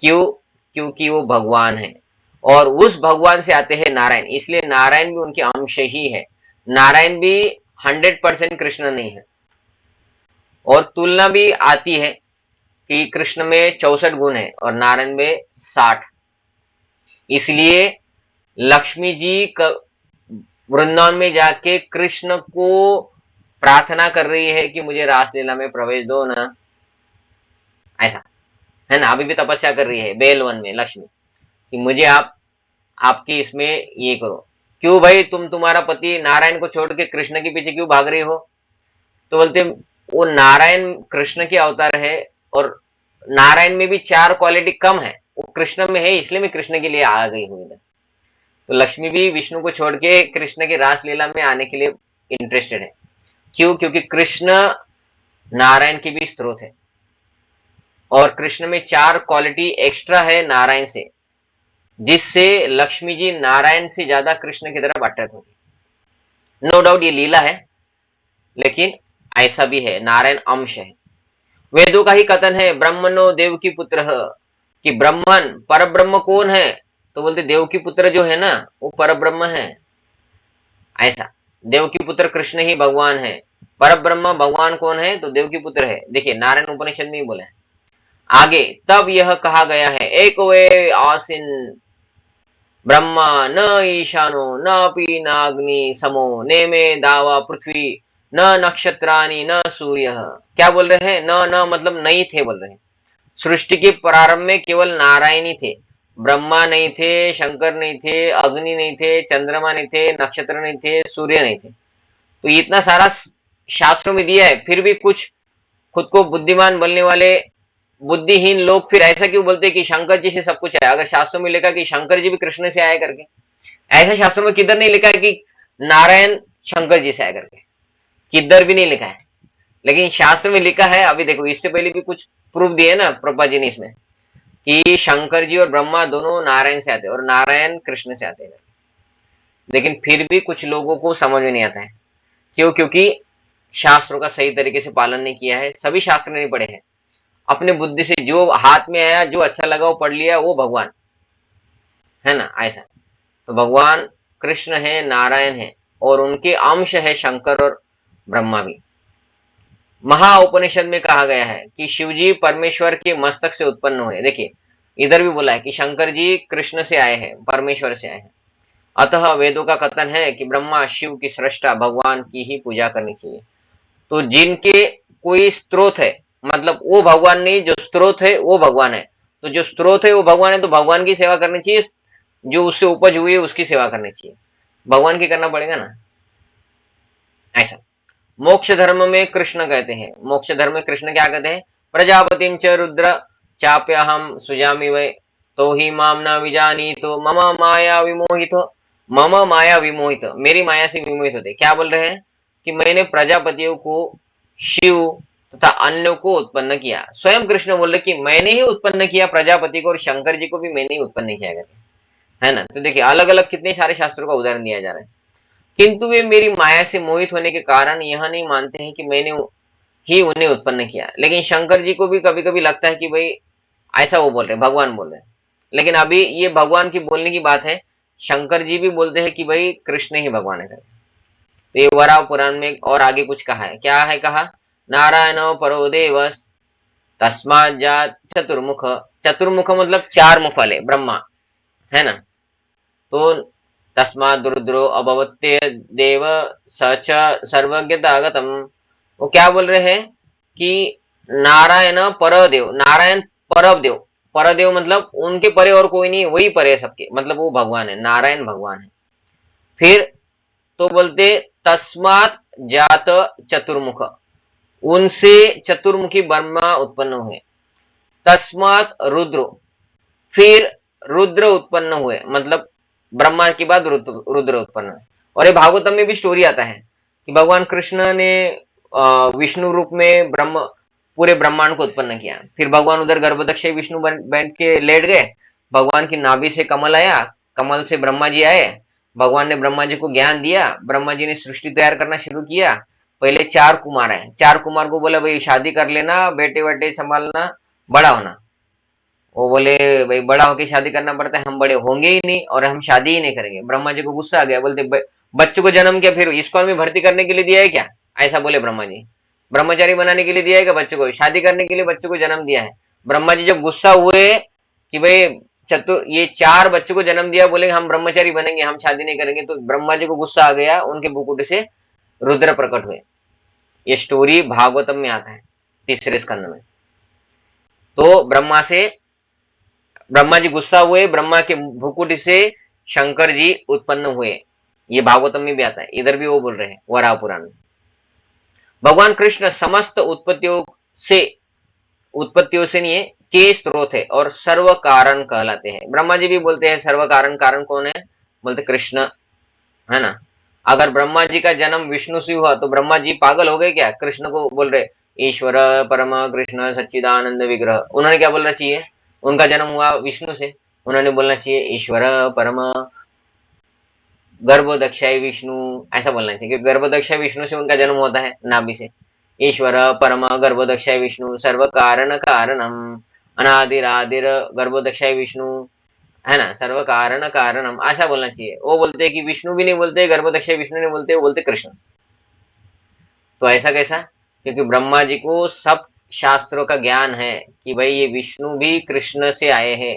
क्यों? क्योंकि वो भगवान है, और उस भगवान से आते हैं नारायण, इसलिए नारायण भी उनके अंश ही है। नारायण भी 100% कृष्ण नहीं है। और तुलना भी आती है कि कृष्ण में 64 गुण है और नारायण में 60। इसलिए लक्ष्मी जी वृंदावन में जाके कृष्ण को प्रार्थना कर रही है कि मुझे रासलीला में प्रवेश दो ना, ऐसा, है ना? अभी भी तपस्या कर रही है बेलवन में लक्ष्मी कि मुझे आप आपकी इसमें ये करो। क्यों भाई, तुम्हारा पति नारायण को छोड़ के कृष्ण के पीछे क्यों भाग रही हो? तो बोलते वो नारायण कृष्ण के अवतार है, और नारायण में भी 4 क्वालिटी कम है, वो कृष्ण में है, इसलिए मैं कृष्ण के लिए आ गई हूँ इधर। तो लक्ष्मी भी विष्णु को छोड़ के कृष्ण की रासलीला में आने के लिए इंटरेस्टेड है। क्यों? क्योंकि कृष्ण नारायण की भी स्रोत है, और कृष्ण में 4 क्वालिटी एक्स्ट्रा है नारायण से, जिससे लक्ष्मी जी नारायण से ज्यादा कृष्ण की तरफ अट्रैक्ट होगी। नो डाउट ये लीला है, लेकिन ऐसा भी है, नारायण अंश है। वेदों का ही कथन है, ब्रह्मनो देव की पुत्र, कि ब्रह्मन पर ब्रह्म कौन है? तो बोलते देव की पुत्र जो है ना वो पर ब्रह्म है, ऐसा। देव की पुत्र कृष्ण ही भगवान है। पर ब्रह्म भगवान कौन है? तो देव की पुत्र है। देखिए नारायण उपनिषद में ही बोला है। आगे तब यह कहा गया है, एक वे आसीन ब्रह्मा न ईशानो न अपि नाग्नि समो नेमे दावा पृथ्वी न नक्षत्राणि न सूर्य। क्या बोल रहे हैं? न मतलब नहीं थे बोल रहे हैं। सृष्टि के प्रारंभ में केवल नारायण ही थे, ब्रह्मा नहीं थे, शंकर नहीं थे, अग्नि नहीं थे, चंद्रमा नहीं थे, नक्षत्र नहीं थे, सूर्य नहीं थे। तो इतना सारा शास्त्रों में दिया है, फिर भी कुछ खुद को बुद्धिमान बोलने वाले बुद्धिहीन लोग फिर ऐसा क्यों बोलते हैं कि शंकर जी से सब कुछ आया? अगर शास्त्रों में लिखा कि शंकर जी भी कृष्ण से आया करके, ऐसा शास्त्रों में किधर नहीं लिखा है कि नारायण शंकर जी से आया करके, किधर भी नहीं लिखा है। लेकिन शास्त्र में लिखा है। अभी देखो, इससे पहले भी कुछ प्रूफ दिए ना प्रभा जी ने इसमें, कि शंकर जी और ब्रह्मा दोनों नारायण से आते हैं और नारायण कृष्ण से आते हैं। लेकिन फिर भी कुछ लोगों को समझ में नहीं आता है। क्यों? क्योंकि शास्त्रों का सही तरीके से पालन नहीं किया है, सभी शास्त्र नहीं पढ़े हैं। अपने बुद्धि से जो हाथ में आया, जो अच्छा लगा वो पढ़ लिया, वो भगवान है ना, ऐसा। तो भगवान कृष्ण है, नारायण है, और उनके अंश है शंकर और ब्रह्मा भी। महा उपनिषद में कहा गया है कि शिवजी परमेश्वर के मस्तक से उत्पन्न हुए। देखिए इधर भी बोला है कि शंकर जी कृष्ण से आए हैं, परमेश्वर से आए हैं। अतः वेदों का कथन है कि ब्रह्मा शिव की सृष्टा भगवान की ही पूजा करनी चाहिए। तो जिनके कोई स्रोत है, मतलब वो भगवान नहीं, जो स्रोत है वो भगवान है। तो जो स्रोत है वो भगवान है, तो भगवान की सेवा करनी चाहिए। जो उससे उपज हुई है उसकी सेवा करनी चाहिए, भगवान की करना पड़ेगा ना। ऐसा मोक्ष धर्म में कृष्ण कहते हैं, मोक्ष धर्म में कृष्ण क्या कहते हैं? प्रजापतिम च रुद्र चाप्यहम सुजामि वै, तो ही माम न विजानी तो मम माया विमोहित। मम माया विमोहित, मेरी माया से विमोहित होते। क्या बोल रहे हैं? कि मैंने प्रजापतियों को, शिव तथा अन्य को उत्पन्न किया। स्वयं कृष्ण बोल रहे कि मैंने ही उत्पन्न किया प्रजापति को, और शंकर जी को भी मैंने ही उत्पन्न किया, है ना। तो देखिए अलग अलग कितने सारे शास्त्रों का उदाहरण दिया जा रहा है। किंतु वे मेरी माया से मोहित होने के कारण यह नहीं मानते हैं कि मैंने ही उन्हें उत्पन्न किया। लेकिन शंकर जी को भी कभी कभी लगता है कि भाई ऐसा वो बोल रहे, भगवान बोल रहे हैं। लेकिन अभी ये भगवान की बोलने की बात है, शंकर जी भी बोलते हैं कि भाई कृष्ण ही भगवान है। तो ये वराह पुराण में और आगे कुछ कहा है, क्या है कहा? नारायण परो देवस तस्मात् जात चतुर्मुख। चतुर्मुख मतलब चार मुख वाले ब्रह्मा, है ना। तो तस्मात् रुद्रो अभवत्य देव सच सर्वज्ञतागतम। वो क्या बोल रहे हैं कि नारायण परदेव, नारायण परदेव, परदेव मतलब उनके परे और कोई नहीं, वही परे है सबके, मतलब वो भगवान है, नारायण भगवान है। फिर तो बोलते तस्मात् जात चतुर्मुख, उनसे चतुर्मुखी ब्रह्मा उत्पन्न हुए। तस्मात् रुद्र, फिर रुद्र उत्पन्न हुए, मतलब ब्रह्मा के बाद रुद्र उत्पन्न हुए। और ये भागवतम में भी स्टोरी आता है कि भगवान कृष्ण ने विष्णु रूप में ब्रह्म, पूरे ब्रह्मांड को उत्पन्न किया। फिर भगवान उधर गर्भदक्ष विष्णु बैठ के लेट गए। भगवान की नाभि से कमल आया, कमल से ब्रह्मा जी आए। भगवान ने ब्रह्मा जी को ज्ञान दिया, ब्रह्मा जी ने सृष्टि तैयार करना शुरू किया। पहले चार कुमार आए, चार कुमार को बोला भाई शादी कर लेना, बेटे बेटे संभालना, बड़ा होना। वो बोले भाई बड़ा होके शादी करना पड़ता है, हम बड़े होंगे ही नहीं और हम शादी ही नहीं करेंगे। ब्रह्मा जी को गुस्सा आ गया, बोलते बच्चों को जन्म क्या फिर इस्कॉन में भर्ती करने के लिए दिया है क्या? ऐसा बोले ब्रह्मा जी। ब्रह्मचारी बनाने के लिए दिया है क्या बच्चों को? शादी करने के लिए बच्चों को जन्म दिया है। ब्रह्मा जी जब गुस्सा हुए कि भाई ये चार बच्चों को जन्म दिया, बोले हम ब्रह्मचारी बनेंगे, हम शादी नहीं करेंगे, तो ब्रह्मा जी को गुस्सा आ गया, उनके मुकुट से रुद्र प्रकट हुए। ये स्टोरी भागवतम में आता है, तीसरे स्कंद में। तो ब्रह्मा जी गुस्सा हुए, ब्रह्मा के भुकुट से शंकर जी उत्पन्न हुए। ये भागवतम में भी आता है, इधर भी वो बोल रहे हैं वराह पुराण में। भगवान कृष्ण समस्त उत्पत्तियों से नहीं है, के स्रोत है और सर्व कारण कहलाते हैं। ब्रह्मा जी भी बोलते हैं सर्व कारण, कारण कौन है? बोलते कृष्ण, है ना। अगर ब्रह्मा जी का जन्म विष्णु से हुआ तो ब्रह्मा जी पागल हो गए क्या? कृष्ण को बोल रहे ईश्वर परम कृष्ण सच्चिदानंद विग्रह। उन्होंने क्या बोलना चाहिए? उनका जन्म हुआ विष्णु से, उन्होंने बोलना चाहिए ईश्वर परम गर्भोदक्षाय विष्णु, ऐसा बोलना चाहिए, क्योंकि गर्भोदक्षाय विष्णु से उनका जन्म होता है, नाभि से। ईश्वर परम गर्भोदक्षाय विष्णु सर्व कारण कारणम, अनादिरादिर गर्भोदक्षाय विष्णु, है ना, सर्व कारण कारणम, ऐसा बोलना चाहिए। वो बोलते हैं कि विष्णु भी नहीं बोलते, गर्भोदक्षाय विष्णु नहीं बोलते, वो बोलते कृष्ण। तो ऐसा कैसा? क्योंकि ब्रह्मा जी को सब शास्त्रों का ज्ञान है कि भाई ये विष्णु भी कृष्ण से आए हैं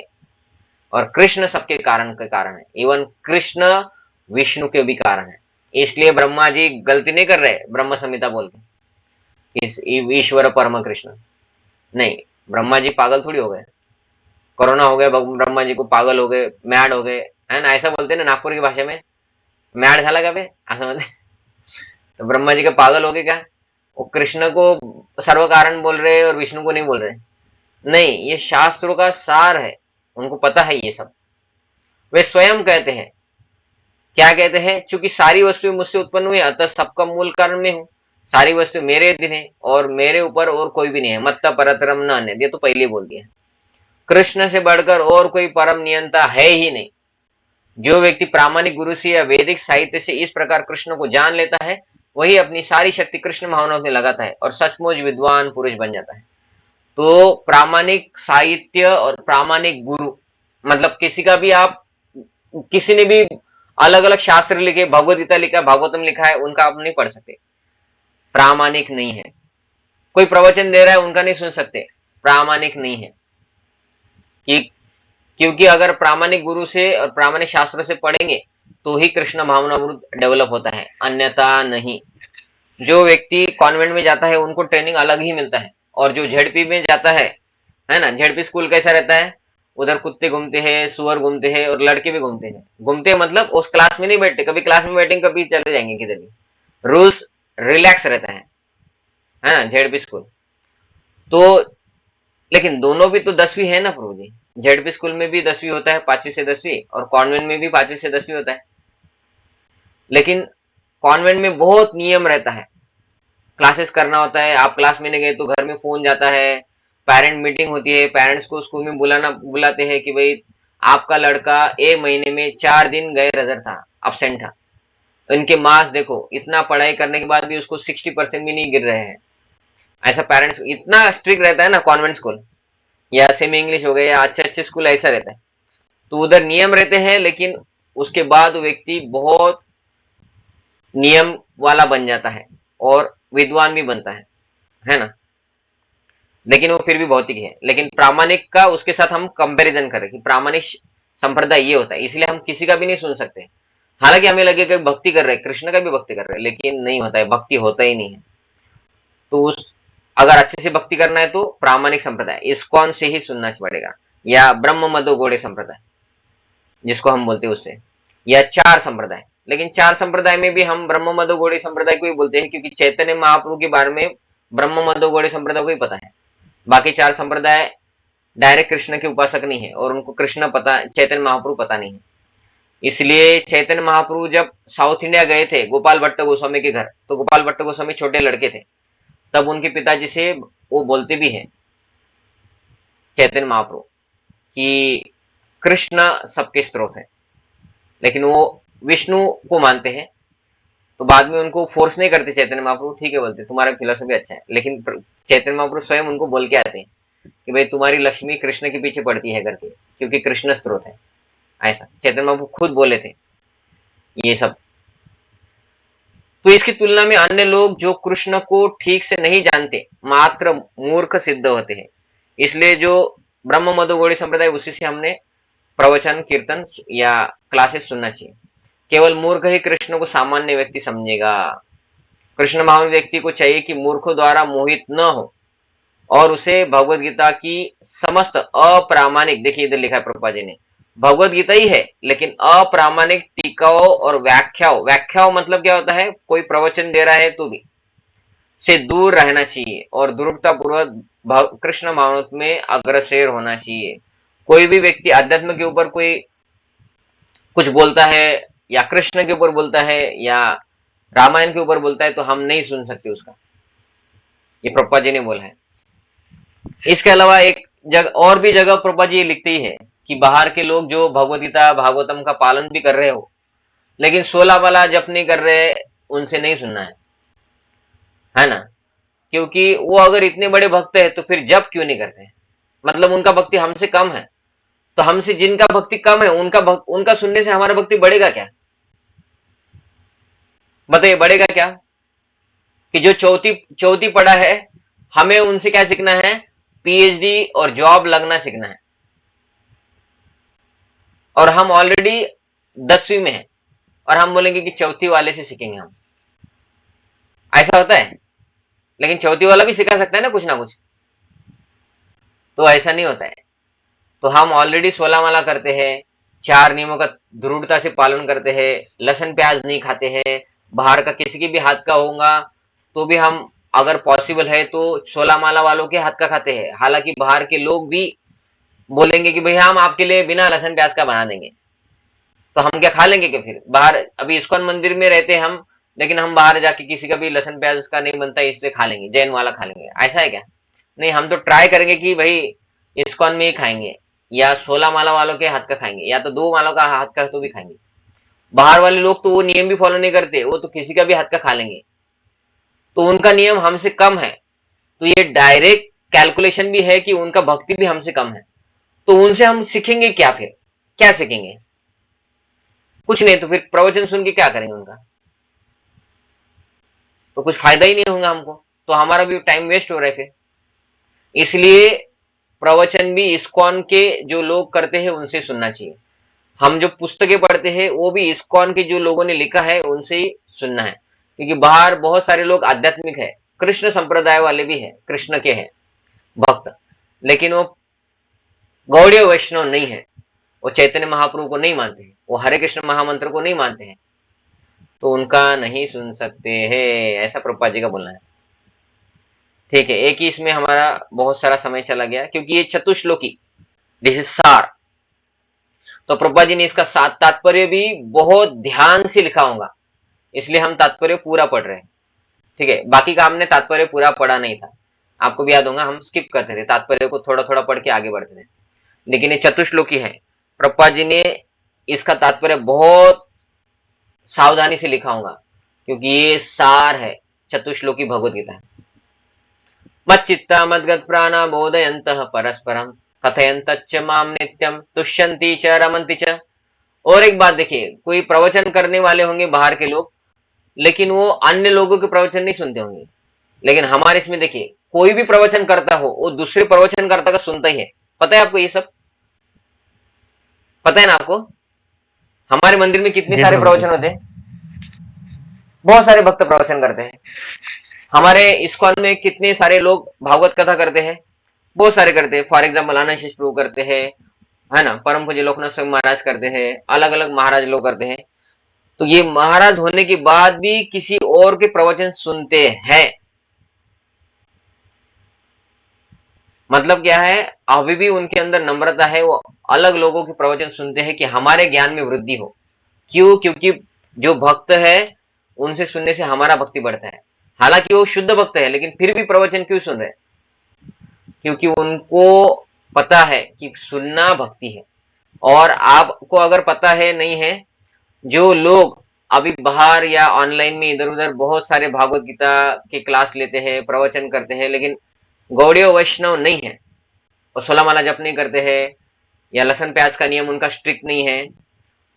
और कृष्ण सबके कारण के कारण है, इवन कृष्ण विष्णु के भी कारण है। इसलिए ब्रह्मा जी गलती नहीं कर रहे ब्रह्म संहिता बोल के इस ईश्वर परम कृष्ण, नहीं, ब्रह्मा जी पागल थोड़ी हो गए। कोरोना हो गया, ब्रह्मा जी को पागल हो गए, मैड हो गए, है ना, ऐसा बोलते हैं ना नागपुर की भाषा में, मैड झाला का बे, ऐसा बोलते। तो ब्रह्मा जी का पागल हो गए क्या? वो कृष्ण को सर्व कारण बोल रहे और विष्णु को नहीं बोल रहे? नहीं, ये शास्त्रों का सार है, उनको पता है ये सब। वे स्वयं कहते हैं, क्या कहते हैं? चूंकि सारी वस्तुएं मुझसे उत्पन्न हुई, अतः सबका मूल कारण मैं हूँ। सारी वस्तु मेरे अधीन है और मेरे ऊपर और कोई भी नहीं है। मत्ता परतरम न अन्य, ये तो पहले ही बोल दिया। कृष्ण से बढ़कर और कोई परम नियंता है ही नहीं। जो व्यक्ति प्रामाणिक गुरु से या वैदिक साहित्य से इस प्रकार कृष्ण को जान लेता है, वही अपनी सारी शक्ति कृष्ण भावनाओं में लगाता है और सचमुच विद्वान पुरुष बन जाता है। तो प्रामाणिक साहित्य और प्रामाणिक गुरु, मतलब किसी का भी आप, किसी ने भी अलग अलग शास्त्र लिखे, भगवत गीता लिखा, भागवतम लिखा है, उनका आप नहीं पढ़ सकते, प्रामाणिक नहीं है। कोई प्रवचन दे रहा है, उनका नहीं सुन सकते, प्रामाणिक नहीं है। कि क्योंकि अगर प्रामाणिक गुरु से और प्रामाणिक शास्त्रों से पढ़ेंगे तो ही कृष्ण भावनामृत डेवलप होता है, अन्यथा नहीं। जो व्यक्ति कॉन्वेंट में जाता है उनको ट्रेनिंग अलग ही मिलता है, और जो झेडपी में जाता है ना, झेडपी स्कूल कैसा रहता है, उधर कुत्ते घूमते हैं, सुअर घूमते हैं, और लड़के भी घूमते हैं। घूमते हैं मतलब उस क्लास में नहीं बैठते, कभी क्लास में बैठेंगे कभी चले जाएंगे किधर भी, रूल्स रिलैक्स रहता है ना झेडपी स्कूल। तो लेकिन दोनों भी तो 10वीं है ना प्रभु जी, झेडपी स्कूल में भी 10वीं होता है, 5वीं से 10वीं, और कॉन्वेंट में भी 5वीं से 10वीं होता है। लेकिन कॉन्वेंट में बहुत नियम रहता है, क्लासेस करना होता है, आप क्लास में नहीं गए तो घर में फोन जाता है, पेरेंट मीटिंग होती है, पेरेंट्स को स्कूल में बुलाते हैं कि भाई आपका लड़का एक महीने में 4 दिन गैर था, अब्सेंट था, इनके मार्क्स देखो, इतना पढ़ाई करने के बाद भी उसको 60% भी नहीं गिर रहे हैं। ऐसा पेरेंट्स, इतना स्ट्रिक्ट रहता है ना कॉन्वेंट स्कूल, या सेमी इंग्लिश हो गया, या अच्छे अच्छे स्कूल ऐसा रहता है। तो उधर नियम रहते हैं, लेकिन उसके बाद व्यक्ति बहुत नियम वाला बन जाता है और विद्वान भी बनता है ना। लेकिन वो फिर भी भौतिक है। लेकिन प्रामाणिक का उसके साथ हम कंपैरिजन करें कि प्रामाणिक संप्रदाय ये होता है, इसलिए हम किसी का भी नहीं सुन सकते। हालांकि हमें लगे कि भक्ति कर रहे हैं, कृष्ण का भी भक्ति कर रहे हैं, लेकिन नहीं होता है, भक्ति होता ही नहीं है। तो उस अगर अच्छे से भक्ति करना है तो प्रामाणिक संप्रदाय इस्कॉन से ही सुनना पड़ेगा, या ब्रह्म मधो गौड़े संप्रदाय जिसको हम बोलते हैं उससे, या चार संप्रदाय। लेकिन चार संप्रदाय में भी हम ब्रह्म मधो गौड़े संप्रदाय को ही बोलते हैं, क्योंकि चैतन्य महाप्रभु के बारे में ब्रह्म मधो गौड़े संप्रदाय को ही पता है। बाकी चार संप्रदाय डायरेक्ट कृष्ण के उपासक नहीं है, और उनको कृष्ण पता, चैतन्य महाप्रभु पता नहीं है। इसलिए चैतन्य महाप्रभु जब साउथ इंडिया गए थे गोपाल भट्ट गोस्वामी के घर, तो गोपाल भट्ट गोस्वामी छोटे लड़के थे, तब उनके पिताजी से वो बोलते भी हैं चैतन्य महाप्रभु कि कृष्ण सबके स्रोत है, लेकिन वो विष्णु को मानते हैं। तो बाद में उनको फोर्स नहीं करते चैतन्य महाप्रभु, ठीक है बोलते तुम्हारा फिलोसफी अच्छा है, लेकिन चैतन्य महाप्रभु स्वयं उनको बोल के आते हैं कि भाई तुम्हारी लक्ष्मी कृष्ण के पीछे पड़ती है करके, क्योंकि कृष्ण स्रोत है। ऐसा चैतन्य महाप्रभु खुद बोले थे ये सब। तो इसकी तुलना में अन्य लोग जो कृष्ण को ठीक से नहीं जानते, मात्र मूर्ख सिद्ध होते हैं। इसलिए जो ब्रह्म मधो गौड़ी संप्रदाय, उसी से हमने प्रवचन कीर्तन या क्लासेस सुनना चाहिए। केवल मूर्ख ही कृष्ण को सामान्य व्यक्ति समझेगा। कृष्ण महान व्यक्ति को चाहिए कि मूर्खों द्वारा मोहित न हो, और उसे भगवत गीता की समस्त अप्रामाणिक, देखिए इधर लिखा है प्रभुपाद जी ने, भगवत गीता ही है लेकिन अप्रामाणिक टीकाओं और व्याख्याओं मतलब क्या होता है, कोई प्रवचन दे रहा है तो भी से दूर रहना चाहिए, और दृढ़ता पूर्वक कृष्ण भावनामृत में अग्रसर होना चाहिए। कोई भी व्यक्ति अध्यात्म के ऊपर कोई कुछ बोलता है, या कृष्ण के ऊपर बोलता है, या रामायण के ऊपर बोलता है, तो हम नहीं सुन सकते उसका। ये प्रभुपाद जी ने बोला है। इसके अलावा एक जगह और भी जगह प्रभुपाद जी लिखते ही है कि बाहर के लोग जो भगवत गीता भागवतम का पालन भी कर रहे हो, लेकिन 16 वाला जप नहीं कर रहे, उनसे नहीं सुनना है ना। क्योंकि वो अगर इतने बड़े भक्त है तो फिर जप क्यों नहीं करते, मतलब उनका भक्ति हमसे कम है। तो हमसे जिनका भक्ति कम है उनका सुनने से हमारा भक्ति बढ़ेगा क्या, बताइए बढ़ेगा क्या। कि जो चौथी पढ़ा है, हमें उनसे क्या सीखना है, पीएचडी और जॉब लगना सीखना है, और हम ऑलरेडी 10वीं में हैं, और हम बोलेंगे कि चौथी वाले से सीखेंगे हम। ऐसा होता है, लेकिन चौथी वाला भी सिखा सकता है ना कुछ ना कुछ, तो ऐसा नहीं होता है। तो हम ऑलरेडी 16 माला करते हैं, 4 नियमों का दृढ़ता से पालन करते हैं, लहसुन प्याज नहीं खाते हैं, बाहर का किसी के भी हाथ का होगा तो भी हम अगर पॉसिबल है तो 16 माला वालों के हाथ का खाते हैं। हालांकि बाहर के लोग भी बोलेंगे कि भैया हम आपके लिए बिना लहसुन प्याज का बना देंगे, तो हम क्या खा लेंगे क्या फिर बाहर। अभी इस्कॉन मंदिर में रहते हैं हम, लेकिन हम बाहर जाके किसी का भी लहसुन प्याज का नहीं बनता इसलिए खा लेंगे, जैन वाला खा लेंगे, ऐसा है क्या। नहीं, हम तो ट्राई करेंगे कि भाई इस्कॉन में ही खाएंगे, या 16 माला वालों के हाथ का खाएंगे, या तो 2 मालों का हाथ का तो भी खाएंगे। बाहर वाले लोग तो वो नियम भी फॉलो नहीं करते, वो तो किसी का भी हाथ का खा लेंगे, तो उनका नियम हमसे कम है। तो ये डायरेक्ट कैलकुलेशन भी है कि उनका भक्ति भी हमसे कम है। तो उनसे हम सीखेंगे क्या फिर, क्या सीखेंगे, कुछ नहीं। तो फिर प्रवचन सुन के क्या करेंगे उनका, तो कुछ फायदा ही नहीं होगा हमको, तो हमारा भी टाइम वेस्ट हो रहा है फिर। इसलिए प्रवचन भी इस्कॉन के जो लोग करते हैं उनसे सुनना चाहिए। हम जो पुस्तकें पढ़ते हैं वो भी इस्कॉन के जो लोगों ने लिखा है उनसे ही सुनना है, क्योंकि बाहर बहुत सारे लोग आध्यात्मिक है, कृष्ण संप्रदाय वाले भी है, कृष्ण के हैं भक्त, लेकिन वो गौड़ीय वैष्णव नहीं है, वो चैतन्य महाप्रभु को नहीं मानते हैं, वो हरे कृष्ण महामंत्र को नहीं मानते हैं, तो उनका नहीं सुन सकते हैं, ऐसा प्रभुपाद जी का बोलना है। ठीक है, एक ही इसमें हमारा बहुत सारा समय चला गया, क्योंकि ये चतुश्लोकी, दिस इज सार, तो प्रभुपाद जी ने इसका सात तात्पर्य भी बहुत ध्यान से लिखा होगा, इसलिए हम तात्पर्य पूरा पढ़ रहे हैं। ठीक है, बाकी का हमने तात्पर्य पूरा पढ़ा नहीं था, आपको भी याद होगा हम स्किप करते थे, तात्पर्य को थोड़ा थोड़ा पढ़ के आगे बढ़ते थे, लेकिन ये चतुश्लोकी है, प्रभुपाद जी ने इसका तात्पर्य बहुत सावधानी से लिखा होगा, क्योंकि ये सार है, चतुश्लोकी भगवत गीता है। मच्चित्ता मद्गत प्राणा बोधयन्तः परस्परम कथयन्तच्च माम नित्यम तुष्यन्ति च रमन्ति च। और एक बात देखिए, कोई प्रवचन करने वाले होंगे बाहर के लोग, लेकिन वो अन्य लोगों के प्रवचन नहीं सुनते होंगे, लेकिन हमारे इसमें देखिए कोई भी प्रवचन करता हो वो दूसरे प्रवचनकर्ता का सुनता ही है। पता है आपको, ये सब पता है ना आपको? हमारे मंदिर में कितने जी सारे प्रभु जी। प्रवचन होते हैं, बहुत सारे भक्त प्रवचन करते हैं। हमारे इस्कॉन में कितने सारे लोग भागवत कथा करते हैं, बहुत सारे करते हैं। फॉर एग्जाम्पल आनंद प्रभु करते हैं, है ना, परम पूज्य लोकनाथ स्वामी महाराज करते हैं, अलग अलग महाराज लोग करते हैं। तो ये महाराज होने के बाद भी किसी और के प्रवचन सुनते हैं, मतलब क्या है, अभी भी उनके अंदर नम्रता है, वो अलग लोगों के प्रवचन सुनते हैं कि हमारे ज्ञान में वृद्धि हो। क्यों? क्योंकि जो भक्त है उनसे सुनने से हमारा भक्ति बढ़ता है। हालांकि वो शुद्ध भक्त है, लेकिन फिर भी प्रवचन क्यों सुन रहे हैं? क्योंकि उनको पता है कि सुनना भक्ति है। और आपको अगर पता है नहीं है, जो लोग अभी बाहर या ऑनलाइन में इधर उधर बहुत सारे भागवत गीता के क्लास लेते हैं, प्रवचन करते हैं, लेकिन गौड़ीय वैष्णव नहीं है, और 16 माला जप नहीं करते हैं, या लहसुन प्याज का नियम उनका स्ट्रिक्ट नहीं है,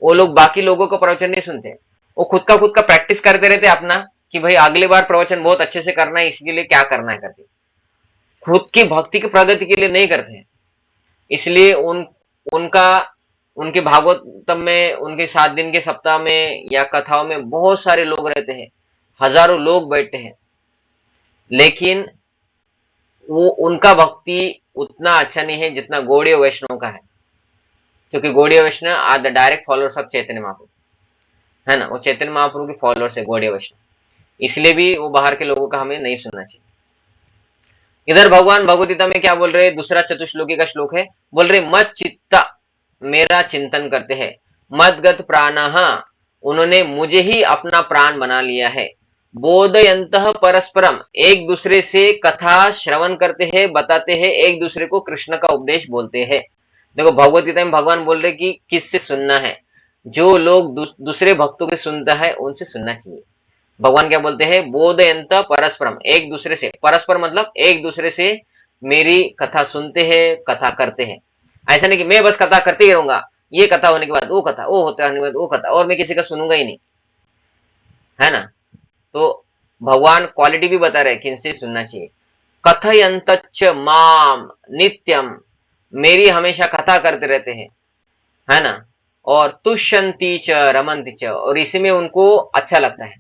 वो लोग बाकी लोगों का प्रवचन नहीं सुनते, वो खुद का प्रैक्टिस करते रहते अपना, कि भाई अगली बार प्रवचन बहुत अच्छे से करना है, इसके लिए क्या करना है करके, खुद की भक्ति की प्रगति के लिए नहीं करते हैं। इसलिए उनका उनके भागवतम में, उनके 7 दिन के सप्ताह में या कथाओं में बहुत सारे लोग रहते हैं, हजारों लोग बैठते हैं, लेकिन वो उनका भक्ति उतना अच्छा नहीं है जितना गौड़ीय वैष्णव का है, क्योंकि Gaudiya Vaishnav are the direct followers of Chaitanya Mahaprabhu, है ना, वो चैतन्य महाप्रभु के फॉलोअर्स है गौड़ीय वैष्णव, इसलिए भी वो बाहर के लोगों का हमें नहीं सुनना चाहिए। इधर भगवान भगवद गीता में क्या बोल रहे हैं, दूसरा चतुश्लोकी का श्लोक है, बोल रहे मत चित्ता, मेरा चिंतन करते हैं, मदगत प्राणः, उन्होंने मुझे ही अपना प्राण बना लिया है, बोधयन्तः परस्परम, एक दूसरे से कथा श्रवण करते हैं, बताते हैं, एक दूसरे को कृष्ण का उपदेश बोलते हैं। देखो भगवद गीता में भगवान बोल रहे कि किससे सुनना है, जो लोग दूसरे भक्तों के सुनता है उनसे सुनना चाहिए। भगवान क्या बोलते हैं, बोधयंत परस्परम, एक दूसरे से, परस्पर मतलब एक दूसरे से मेरी कथा सुनते हैं, कथा करते हैं। ऐसा नहीं कि मैं बस कथा करते ही रहूंगा, ये कथा होने के बाद वो कथा, वो होता होने के बाद वो कथा, और मैं किसी का सुनूंगा ही नहीं, है ना। तो भगवान क्वालिटी भी बता रहे किनसे सुनना चाहिए, कथयंतच्च माम नित्यम, मेरी हमेशा कथा करते रहते हैं, है ना, और तुष्यंती च रमंती च, और इसी में उनको अच्छा लगता है।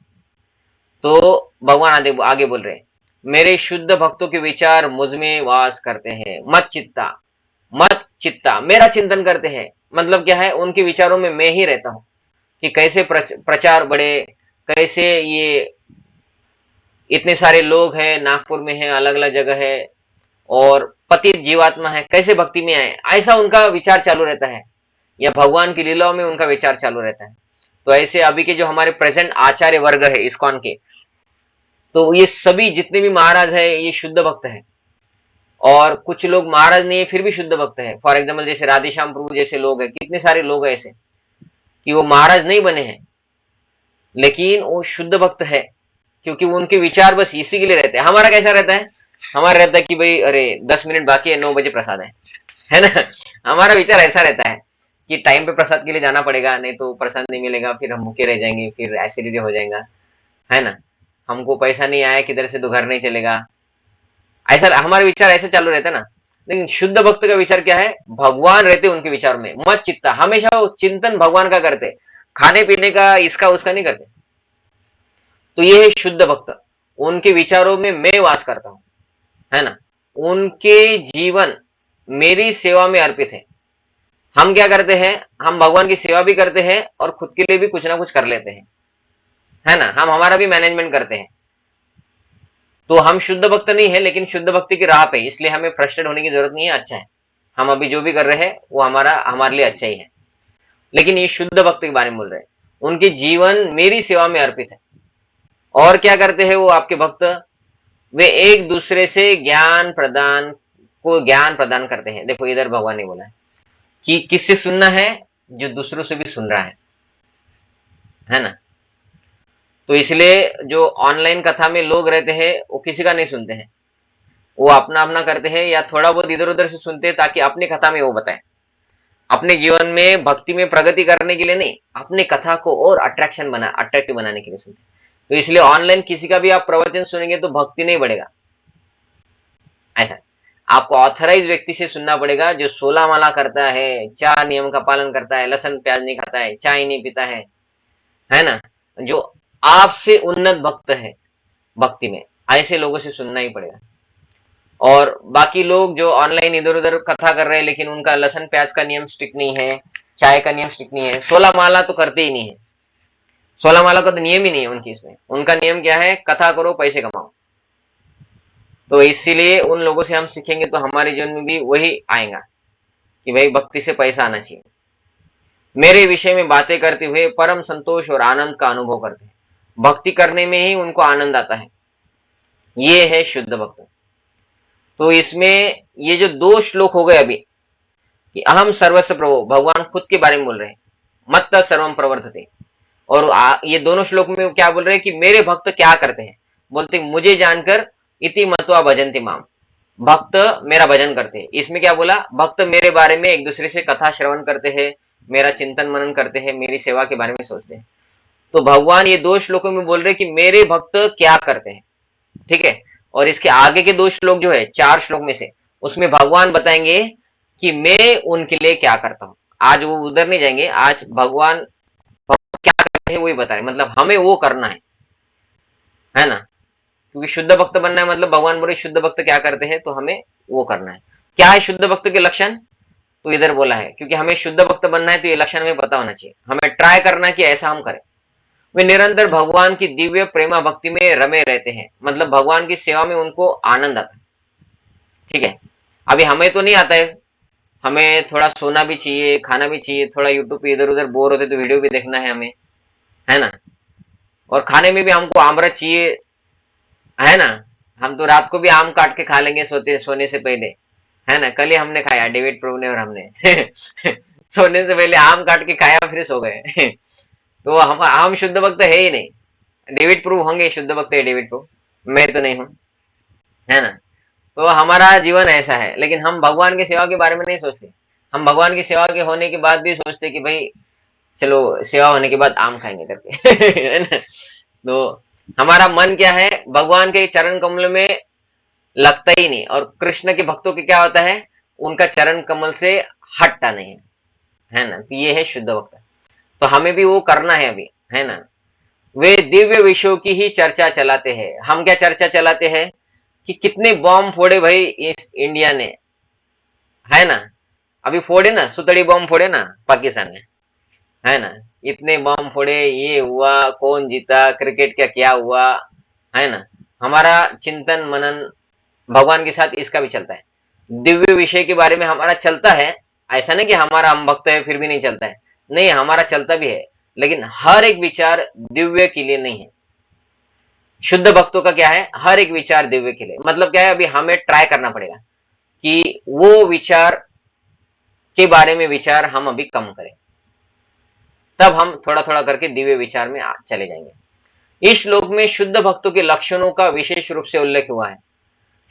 तो भगवान आगे बोल रहे हैं, मेरे शुद्ध भक्तों के विचार मुझ में वास करते हैं, मत चित्ता, मेरा चिंतन करते हैं, मतलब क्या है, उनके विचारों में मैं ही रहता हूं, कि कैसे प्रचार बढ़े, कैसे ये इतने सारे लोग हैं, नागपुर में है, अलग अलग जगह है, और पतित जीवात्मा है, कैसे भक्ति में आए, ऐसा उनका विचार चालू रहता है, या भगवान की लीलाओं में उनका विचार चालू रहता है। तो ऐसे अभी के जो हमारे प्रेजेंट आचार्य वर्ग है इस्कॉन के, तो ये सभी जितने भी महाराज है ये शुद्ध भक्त है, और कुछ लोग महाराज नहीं है फिर भी शुद्ध भक्त है। फॉर एग्जाम्पल जैसे राधेश्याम प्रभु जैसे लोग हैं, कितने सारे लोग हैं ऐसे कि वो महाराज नहीं बने हैं, लेकिन वो शुद्ध भक्त है, क्योंकि उनके विचार बस इसी के लिए रहते हैं। हमारा कैसा रहता है, हमारा रहता है कि भाई अरे 10 मिनट बाकी है, 9 बजे प्रसाद है ना, हमारा विचार ऐसा रहता है कि टाइम पे प्रसाद के लिए जाना पड़ेगा, नहीं तो प्रसाद नहीं मिलेगा, फिर हम भूखे रह जाएंगे, फिर एसिडिटी हो जाएगा, है ना, हमको पैसा नहीं आया किधर से तो घर नहीं चलेगा, ऐसा हमारे विचार ऐसे चालू रहता है ना। लेकिन शुद्ध भक्त का विचार क्या है? भगवान रहते उनके विचार में, मत चित्ता, हमेशा वो चिंतन भगवान का करते, खाने पीने का इसका उसका नहीं करते। तो ये है शुद्ध भक्त, उनके विचारों में मैं वास करता हूं, है ना। उनके जीवन मेरी सेवा में अर्पित है। हम क्या करते हैं? हम भगवान की सेवा भी करते हैं और खुद के लिए भी कुछ ना कुछ कर लेते हैं, है ना। हम हमारा भी मैनेजमेंट करते हैं। तो हम शुद्ध भक्त नहीं है, लेकिन शुद्ध भक्ति की राह पे, इसलिए हमें फ्रस्ट्रेट होने की जरूरत नहीं है। अच्छा है, हम अभी जो भी कर रहे हैं वो हमारे लिए अच्छा ही है। लेकिन ये शुद्ध भक्त के बारे में बोल रहे हैं, उनके जीवन मेरी सेवा में अर्पित है। और क्या करते हैं वो आपके भक्त? वे एक दूसरे से ज्ञान प्रदान करते हैं। देखो इधर भगवान ने बोला है कि किससे सुनना है? जो दूसरों से भी सुन रहा है ना। तो इसलिए जो ऑनलाइन कथा में लोग रहते हैं वो किसी का नहीं सुनते हैं, वो अपना अपना करते हैं या थोड़ा बहुत इधर उधर से सुनते हैं ताकि अपनी कथा में वो बताएं। अपने जीवन में भक्ति में प्रगति करने के लिए नहीं, अपने कथा को और अट्रैक्टिव बनाने के लिए सुनते हैं। तो इसलिए ऑनलाइन किसी का भी आप प्रवचन सुनेंगे तो भक्ति नहीं बढ़ेगा। ऐसा आपको ऑथराइज व्यक्ति से सुनना पड़ेगा, जो 16 माला करता है, 4 नियम का पालन करता है, लहसुन प्याज नहीं खाता है, चाय नहीं पीता है ना, जो आपसे उन्नत भक्त है भक्ति में। ऐसे लोगों से सुनना ही पड़ेगा। और बाकी लोग जो ऑनलाइन इधर उधर कथा कर रहे हैं लेकिन उनका लहसुन प्याज का नियम स्ट्रिक्ट नहीं है, चाय का नियम स्ट्रिक्ट नहीं है, 16 माला तो करते ही नहीं है, 16 माला का तो नियम ही नहीं है उनकी। इसमें उनका नियम क्या है? कथा करो, पैसे कमाओ। तो इसीलिए उन लोगों से हम सीखेंगे तो हमारे जीवन में भी वही आएगा कि भाई भक्ति से पैसा आना चाहिए। मेरे विषय में बातें करते हुए परम संतोष और आनंद का अनुभव करते हैं, भक्ति करने में ही उनको आनंद आता है। ये है शुद्ध भक्त। तो इसमें ये जो 2 श्लोक हो गए अभी कि अहम सर्वस्व प्रभो, भगवान खुद के बारे में बोल रहे हैं, मत्त सर्वम प्रवर्तते। और ये दोनों श्लोक में क्या बोल रहे हैं कि मेरे भक्त क्या करते हैं? बोलते मुझे जानकर इति मत्वा भजन्ति माम, भक्त मेरा भजन करते हैं। इसमें क्या बोला? भक्त मेरे बारे में एक दूसरे से कथा श्रवण करते हैं, मेरा चिंतन मनन करते हैं, मेरी सेवा के बारे में सोचते हैं। तो भगवान ये 2 श्लोकों में बोल रहे हैं कि मेरे भक्त क्या करते हैं, ठीक है। और इसके आगे के 2 श्लोक जो है 4 श्लोक में से, उसमें भगवान बताएंगे कि मैं उनके लिए क्या करता हूं। आज वो उधर नहीं जाएंगे, आज भगवान क्या करते हैं वही बताएं, मतलब हमें वो करना है ना। क्योंकि शुद्ध भक्त बनना है, मतलब भगवान बोले शुद्ध भक्त क्या करते हैं, तो हमें वो करना है। क्या है शुद्ध भक्त के लक्षण? तो इधर बोला है क्योंकि हमें शुद्ध भक्त बनना है तो ये लक्षण हमें पता होना चाहिए। हमें ट्राई करना है कि ऐसा हम करें। वे निरंतर भगवान की दिव्य प्रेमा भक्ति में रमे रहते हैं, मतलब भगवान की सेवा में उनको आनंद आता है, ठीक है। अभी हमें तो नहीं आता है, हमें थोड़ा सोना भी चाहिए, खाना भी चाहिए, थोड़ा यूट्यूब पे इधर उधर बोर होते तो वीडियो भी देखना है हमें, है ना। और खाने में भी हमको आमरस चाहिए, है ना। हम तो रात को भी आम काट के खा लेंगे सोने से पहले, है ना। कल ही हमने खाया, डेविड प्रभु ने और हमने सोने से पहले आम काट के खाया, फिर सो गए तो हम शुद्ध भक्त है ही नहीं। डेविड प्रभु होंगे शुद्ध भक्त है, डेविड प्रभु, मैं तो नहीं हूं, है ना। तो हमारा जीवन ऐसा है, लेकिन हम भगवान की सेवा के बारे में नहीं सोचते। हम भगवान की सेवा के होने के बाद भी सोचते कि भाई चलो सेवा होने के बाद आम खाएंगे करके है ना। तो हमारा मन क्या है? भगवान के चरण कमल में लगता ही नहीं। और कृष्ण के भक्तों के क्या होता है? उनका चरण कमल से हटता नहीं है ना। तो ये है शुद्ध भक्त। तो हमें भी वो करना है अभी, है ना। वे दिव्य विषयों की ही चर्चा चलाते हैं। हम क्या चर्चा चलाते हैं कि कितने बॉम्ब फोड़े भाई इस इंडिया ने, है ना। अभी फोड़े ना, सुतड़ी बॉम्ब फोड़े ना पाकिस्तान ने, है ना। इतने बॉम्ब फोड़े, ये हुआ, कौन जीता, क्रिकेट का क्या हुआ, है ना। हमारा चिंतन मनन भगवान के साथ इसका भी चलता है। दिव्य विषय के बारे में हमारा चलता है। ऐसा नहीं कि हमारा हम भक्त है फिर भी नहीं चलता है, नहीं, हमारा चलता भी है, लेकिन हर एक विचार दिव्य के लिए नहीं है। शुद्ध भक्तों का क्या है? हर एक विचार दिव्य के लिए। मतलब क्या है? अभी हमें ट्राई करना पड़ेगा कि वो विचार के बारे में विचार हम अभी कम करें, तब हम थोड़ा थोड़ा करके दिव्य विचार में चले जाएंगे। इस श्लोक में शुद्ध भक्तों के लक्षणों का विशेष रूप से उल्लेख हुआ है।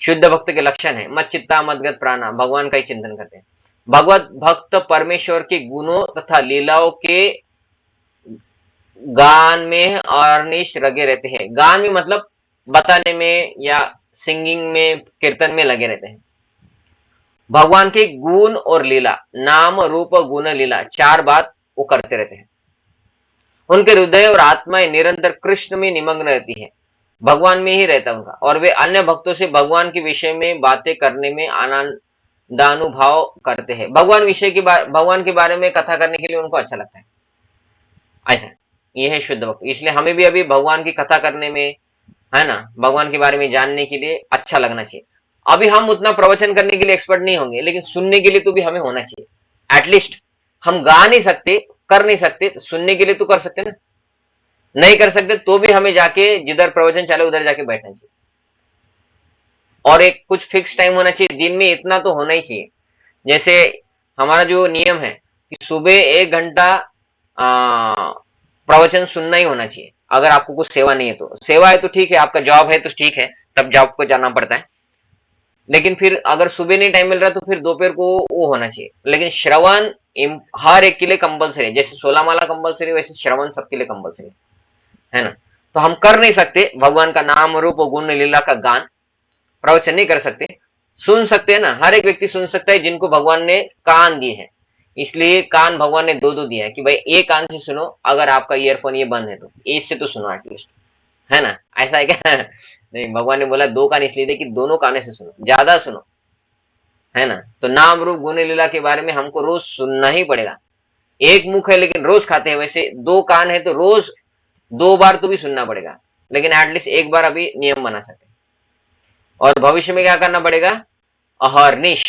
शुद्ध भक्त के लक्षण है मत चित्ता मदगत प्राणा, भगवान का ही चिंतन करते हैं। भगवत भक्त परमेश्वर के गुणों तथा लीलाओं के गान में अनिश लगे रहते हैं। गान में मतलब बताने में या सिंगिंग में, कीर्तन में लगे रहते हैं। भगवान के गुण और लीला, नाम रूप गुण लीला, चार बात वो करते रहते हैं। उनके हृदय और आत्माएं निरंतर कृष्ण में निमग्न रहती है, भगवान में ही रहता है उनका, और वे अन्य भक्तों से भगवान के विषय में बातें करने में आनंदानुभव करते हैं। भगवान के बारे में कथा करने के लिए उनको अच्छा लगता है, ऐसा ये है शुद्ध भक्त। इसलिए हमें भी अभी भगवान की कथा करने में, है ना, भगवान के बारे में जानने के लिए अच्छा लगना चाहिए। अभी हम उतना प्रवचन करने के लिए एक्सपर्ट नहीं होंगे, लेकिन सुनने के लिए तो भी हमें होना चाहिए एटलीस्ट। हम गा नहीं सकते, कर नहीं सकते, तो सुनने के लिए तो कर सकते ना। नहीं कर सकते तो भी हमें जाके जिधर प्रवचन चले उधर जाके बैठना चाहिए, और एक कुछ फिक्स टाइम होना चाहिए दिन में, इतना तो होना ही चाहिए। जैसे हमारा जो नियम है कि सुबह 1 घंटा प्रवचन सुनना ही होना चाहिए। अगर आपको कुछ सेवा नहीं है तो, सेवा है तो ठीक है, आपका जॉब है तो ठीक है, तब जॉब को जाना पड़ता है। लेकिन फिर अगर सुबह नहीं टाइम मिल रहा तो फिर दोपहर को वो होना चाहिए। लेकिन श्रवण हर एक के लिए कंपलसरी है, जैसे 16 माला कंपलसरी वैसे श्रवण सबके लिए कंपलसरी है ना। तो हम कर नहीं सकते भगवान का नाम रूप गुण लीला का गान, प्रवचन नहीं कर सकते, सुन सकते हैं ना। हर एक व्यक्ति सुन सकता है जिनको भगवान ने कान दिए हैं। इसलिए कान भगवान ने दो दो दिया है कि भाई एक कान से सुनो, अगर आपका ईयरफोन ये बंद है तो इससे तो सुनो एटलीस्ट, है ना। ऐसा है क्या? नहीं, भगवान ने बोला 2 कान इसलिए दे कि दोनों काने से सुनो, ज्यादा सुनो, है ना। तो नाम रूप गुण लीला के बारे में हमको रोज सुनना ही पड़ेगा। एक मुख है लेकिन रोज खाते हैं, वैसे 2 कान है तो रोज 2 बार तो भी सुनना पड़ेगा, लेकिन एटलीस्ट एक बार अभी नियम बना सकते हैं। और भविष्य में क्या करना पड़ेगा? अहरनिश,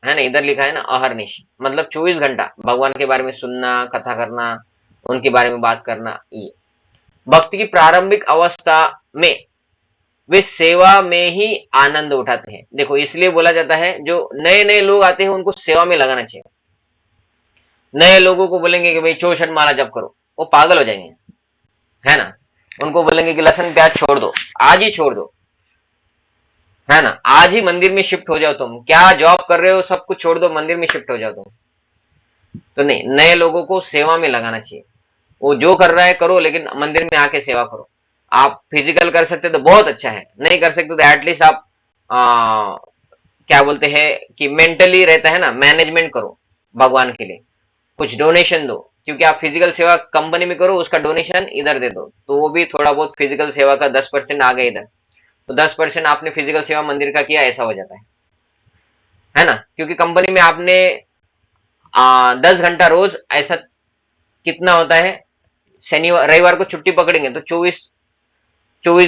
है ना, इधर लिखा है ना अहरनिश, मतलब 24 घंटा भगवान के बारे में सुनना, कथा करना, उनके बारे में बात करना। ये भक्ति की प्रारंभिक अवस्था में वे सेवा में ही आनंद उठाते हैं। देखो इसलिए बोला जाता है जो नए नए लोग आते हैं उनको सेवा में लगाना चाहिए। नए लोगों को बोलेंगे कि भाई 64 माला जप करो, वो पागल हो जाएंगे, है ना। उनको बोलेंगे कि लहसुन प्याज छोड़ दो, आज ही छोड़ दो, है ना, आज ही मंदिर में शिफ्ट हो जाओ, तुम क्या जॉब कर रहे हो सब कुछ छोड़ दो, मंदिर में शिफ्ट हो जाओ तुम। तो नहीं, नए लोगों को सेवा में लगाना चाहिए। वो जो कर रहा है करो, लेकिन मंदिर में आके सेवा करो। आप फिजिकल कर सकते तो बहुत अच्छा है, नहीं कर सकते तो एटलीस्ट आप क्या बोलते हैं कि मेंटली रहता है ना, मैनेजमेंट करो भगवान के लिए, कुछ डोनेशन दो। क्योंकि आप फिजिकल सेवा कंपनी में करो, उसका डोनेशन इधर दे दो, तो वो भी थोड़ा बहुत फिजिकल सेवा का 10% आ गया इधर, तो 10% आपने फिजिकल सेवा मंदिर का किया, ऐसा हो जाता है ना। क्योंकि कंपनी में आपने 10 घंटा रोज, ऐसा कितना होता है, शनिवार रविवार को छुट्टी पकड़ेंगे तो 24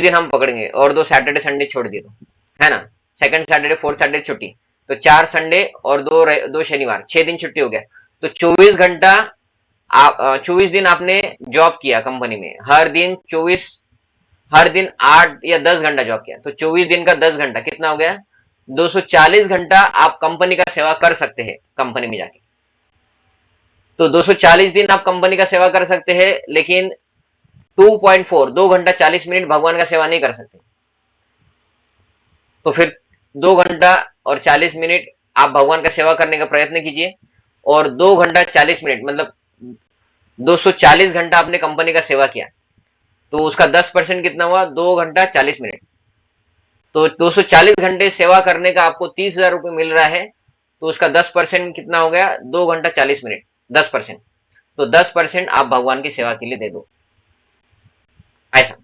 दिन हम पकड़ेंगे, और 2 सैटरडे संडे छोड़ दिए तो, है ना। सेकंड सैटरडे फोर्थ सैटरडे छुट्टी, तो 4 संडे और 2 शनिवार, 6 दिन छुट्टी हो गया। तो 24 घंटा आप 24 दिन आपने जॉब किया कंपनी में, हर दिन 8 या 10 घंटा जॉब किया, तो 24 दिन का 10 घंटा कितना हो गया? 240 घंटा आप कंपनी का सेवा कर सकते हैं कंपनी में जाके। तो 240 दिन आप कंपनी का सेवा कर सकते हैं, लेकिन 2.4 2 घंटा 40 मिनट भगवान का सेवा नहीं कर सकते। तो फिर 2 घंटा और 40 मिनट आप भगवान का सेवा करने का प्रयत्न कीजिए, और 2 घंटा 40 मिनट मतलब 240 घंटा आपने कंपनी का सेवा किया, तो उसका 10% कितना हुआ? 2 घंटा 40 मिनट। तो 240 घंटे सेवा करने का आपको 30,000 रुपये मिल रहा है, तो उसका 10% कितना हो गया? 2 घंटा 40 मिनट, 10%। तो 10% आप भगवान की सेवा के लिए दे दो, ऐसा।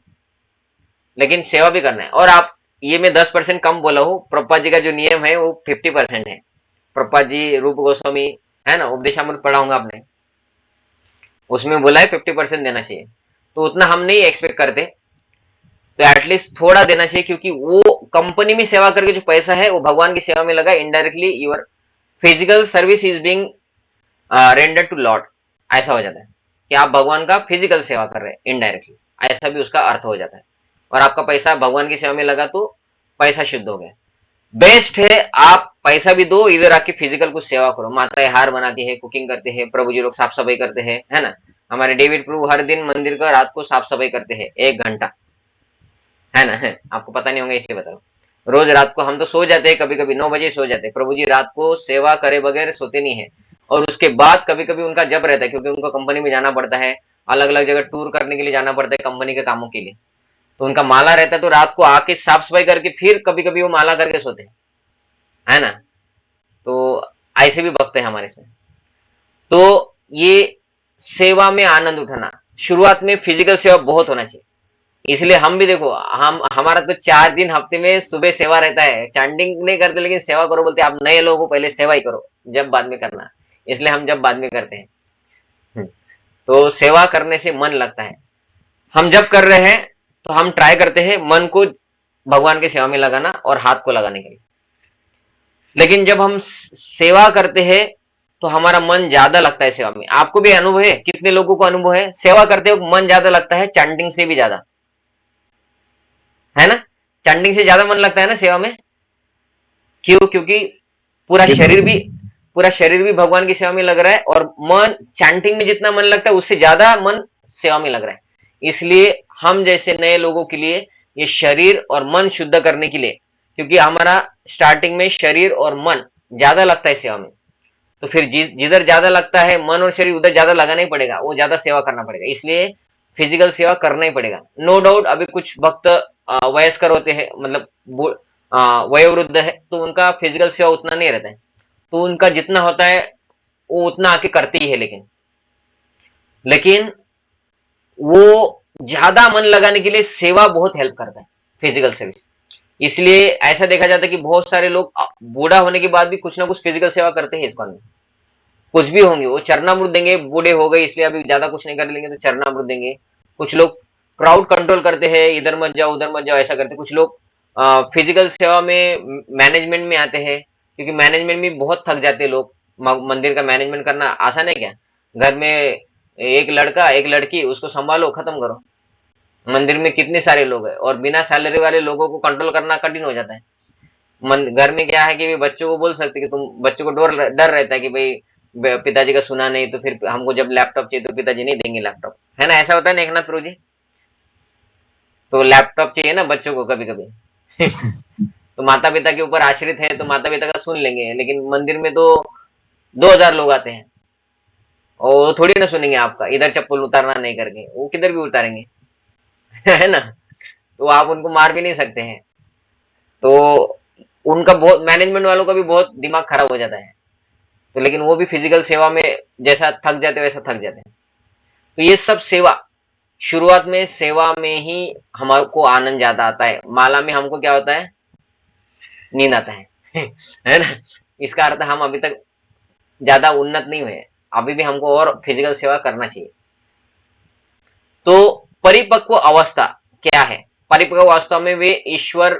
लेकिन सेवा भी करना है। और आप, ये मैं 10% कम बोला हूँ, प्रभुपाद जी का जो नियम है वो 50% है। प्रभुपाद जी, रूप गोस्वामी, है ना, उपदेशामृत पढ़ा होगा आपने, उसमें बोला है 50% देना चाहिए। तो उतना हम नहीं एक्सपेक्ट करते, तो एटलीस्ट थोड़ा देना चाहिए, क्योंकि वो कंपनी में सेवा करके जो पैसा है वो भगवान की सेवा में लगा, indirectly your physical service is being render to lord, ऐसा हो जाता है कि आप भगवान का फिजिकल सेवा कर रहे हैं इनडायरेक्टली, ऐसा भी उसका अर्थ हो जाता है। और आपका पैसा भगवान की सेवा में लगा तो पैसा शुद्ध हो गया। बेस्ट है आप पैसा भी दो, इधर आके फिजिकल कुछ सेवा करो। माताएं हार बनाती है, कुकिंग करते हैं, प्रभु जी लोग साफ सफाई करते हैं, है ना। हमारे डेविड प्रभु हर दिन मंदिर का रात को साफ सफाई करते हैं 1 घंटा, है ना, है आपको पता नहीं होगा इसलिए बता रहा हूँ। रोज रात को हम तो सो जाते हैं, कभी कभी 9 बजे सो जाते हैं, प्रभु जी रात को सेवा करे बगैर सोते नहीं है। और उसके बाद कभी कभी उनका जब रहता है, क्योंकि उनको कंपनी में जाना पड़ता है, अलग अलग जगह टूर करने के लिए जाना पड़ता है कंपनी के कामों के लिए, तो उनका माला रहता है, तो रात को आके साफ सफाई करके फिर कभी कभी वो माला करके सोते हैं, है ना। तो ऐसे भी भक्त है हमारे इसमें। तो ये सेवा में आनंद उठाना, शुरुआत में फिजिकल सेवा बहुत होना चाहिए। इसलिए हम भी देखो, हम हमारा तो 4 दिन हफ्ते में सुबह सेवा रहता है, चैंटिंग नहीं करते लेकिन सेवा करो बोलते, आप नए लोगों को पहले सेवा ही करो, जब बाद में करना। इसलिए हम जब बाद में करते हैं। तो सेवा करने से मन लगता है। हम जब कर रहे हैं तो हम ट्राई करते हैं मन को भगवान की सेवा में लगाना और हाथ को लगाने के लिए। लेकिन जब हम सेवा करते हैं तो हमारा मन ज्यादा लगता है सेवा में। आपको भी अनुभव है, कितने लोगों को अनुभव है सेवा करते हो मन ज्यादा लगता है चैंटिंग से भी ज्यादा, है ना? चैंटिंग से ज्यादा मन लगता है ना सेवा में। क्यों? क्योंकि पूरा शरीर भी भगवान की सेवा में लग रहा है, और मन चैंटिंग में जितना मन लगता है उससे ज्यादा मन सेवा में लग रहा है। इसलिए हम जैसे नए लोगों के लिए ये शरीर और मन शुद्ध करने के लिए, क्योंकि हमारा स्टार्टिंग में शरीर और मन ज्यादा लगता है सेवा में, तो फिर जिधर ज्यादा लगता है मन और शरीर उधर ज्यादा लगाना ही पड़ेगा, वो ज्यादा सेवा करना पड़ेगा। इसलिए फिजिकल सेवा करना ही पड़ेगा। नो डाउट अभी कुछ भक्त वयस्कर होते हैं, मतलब वयोवृद्ध है, तो उनका फिजिकल सेवा उतना नहीं रहता है, तो उनका जितना होता है वो उतना आके करती ही है। लेकिन वो ज्यादा मन लगाने के लिए सेवा बहुत हेल्प करता है, फिजिकल सर्विस। इसलिए ऐसा देखा जाता है कि बहुत सारे लोग बूढ़ा होने के बाद भी कुछ ना कुछ फिजिकल सेवा करते हैं इस्कॉन में। कुछ भी होंगे, वो चरणामृत देंगे, बूढ़े हो गए इसलिए अभी ज्यादा कुछ नहीं कर लेंगे तो चरणामृत देंगे। कुछ लोग क्राउड कंट्रोल करते हैं, इधर मत जाओ उधर मत जाओ ऐसा करते हैं। कुछ लोग फिजिकल सेवा में मैनेजमेंट में आते हैं, क्योंकि मैनेजमेंट में बहुत थक जाते हैं लोग। मंदिर का मैनेजमेंट करना आसान है क्या? घर में एक लड़का एक लड़की, उसको संभालो, खत्म करो। मंदिर में कितने सारे लोग हैं और बिना सैलरी वाले लोगों को कंट्रोल करना कठिन हो जाता है। घर में क्या है कि बच्चों को बोल सकते कि तुम, बच्चों को डर रहता है कि भाई पिताजी का सुना नहीं तो फिर हमको जब लैपटॉप चाहिए तो पिताजी नहीं देंगे लैपटॉप, है ना? ऐसा होता है ना एकनाथ प्रभु जी? तो लैपटॉप चाहिए ना बच्चों को कभी कभी। तो माता पिता के ऊपर आश्रित है तो माता पिता का सुन लेंगे, लेकिन मंदिर में तो 2000 लोग आते हैं और वो थोड़ी ना सुनेंगे आपका, इधर चप्पल उतारना नहीं करके, वो किधर भी उतारेंगे। है ना? तो आप उनको मार भी नहीं सकते हैं। तो उनका बहुत, मैनेजमेंट वालों का भी बहुत दिमाग खराब हो जाता है। तो लेकिन वो भी फिजिकल सेवा में जैसा थक जाते हैं वैसा थक जाते हैं। तो ये सब सेवा, शुरुआत में सेवा में ही हमको आनंद ज्यादा आता है। माला में हमको क्या होता है? नींद आता है। है ना? इसका अर्थ हम अभी तक ज्यादा उन्नत नहीं हुए, अभी भी हमको और फिजिकल सेवा करना चाहिए। तो परिपक्व अवस्था क्या है? परिपक्व अवस्था में वे ईश्वर